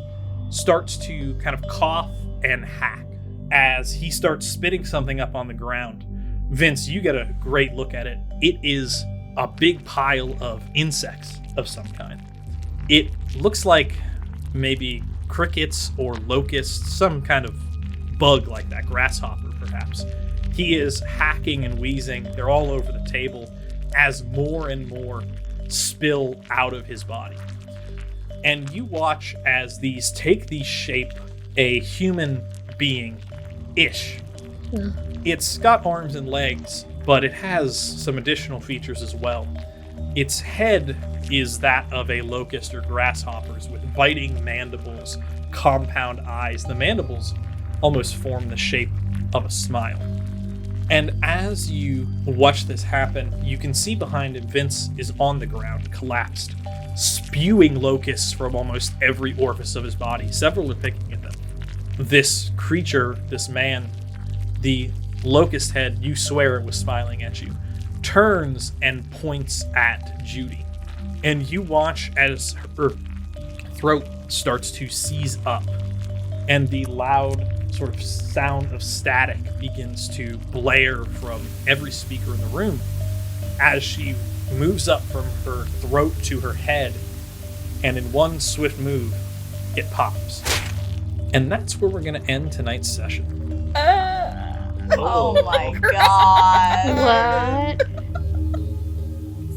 starts to kind of cough and hack as he starts spitting something up on the ground. Vince, you get a great look at it. It is a big pile of insects of some kind. It looks like maybe crickets or locusts, some kind of bug like that, grasshopper perhaps. He is hacking and wheezing. They're all over the table as more and more spill out of his body. And you watch as these take the shape a human being-ish. It's got arms and legs, but it has some additional features as well. Its head is that of a locust or grasshoppers with biting mandibles, compound eyes. The mandibles almost form the shape of a smile. And as you watch this happen, you can see behind him Vince is on the ground, collapsed, spewing locusts from almost every orifice of his body. Several are picking at them. This creature, this man, the locust head, you swear it was smiling at you, turns and points at Judy. And you watch as her throat starts to seize up, and the loud sort of sound of static begins to blare from every speaker in the room as she moves up from her throat to her head, and in one swift move, it pops. And that's where we're going to end tonight's session. Oh my god. What?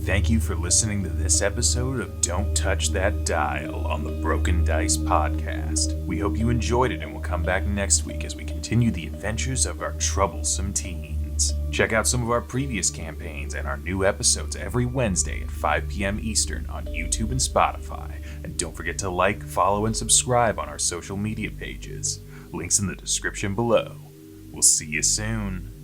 Thank you for listening to this episode of Don't Touch That Dial on the Broken Dice podcast. We hope you enjoyed it and will come back next week as we continue the adventures of our troublesome teens. Check out some of our previous campaigns and our new episodes every Wednesday at 5 p.m. Eastern on YouTube and Spotify. And don't forget to like, follow, and subscribe on our social media pages. Links in the description below. We'll see you soon.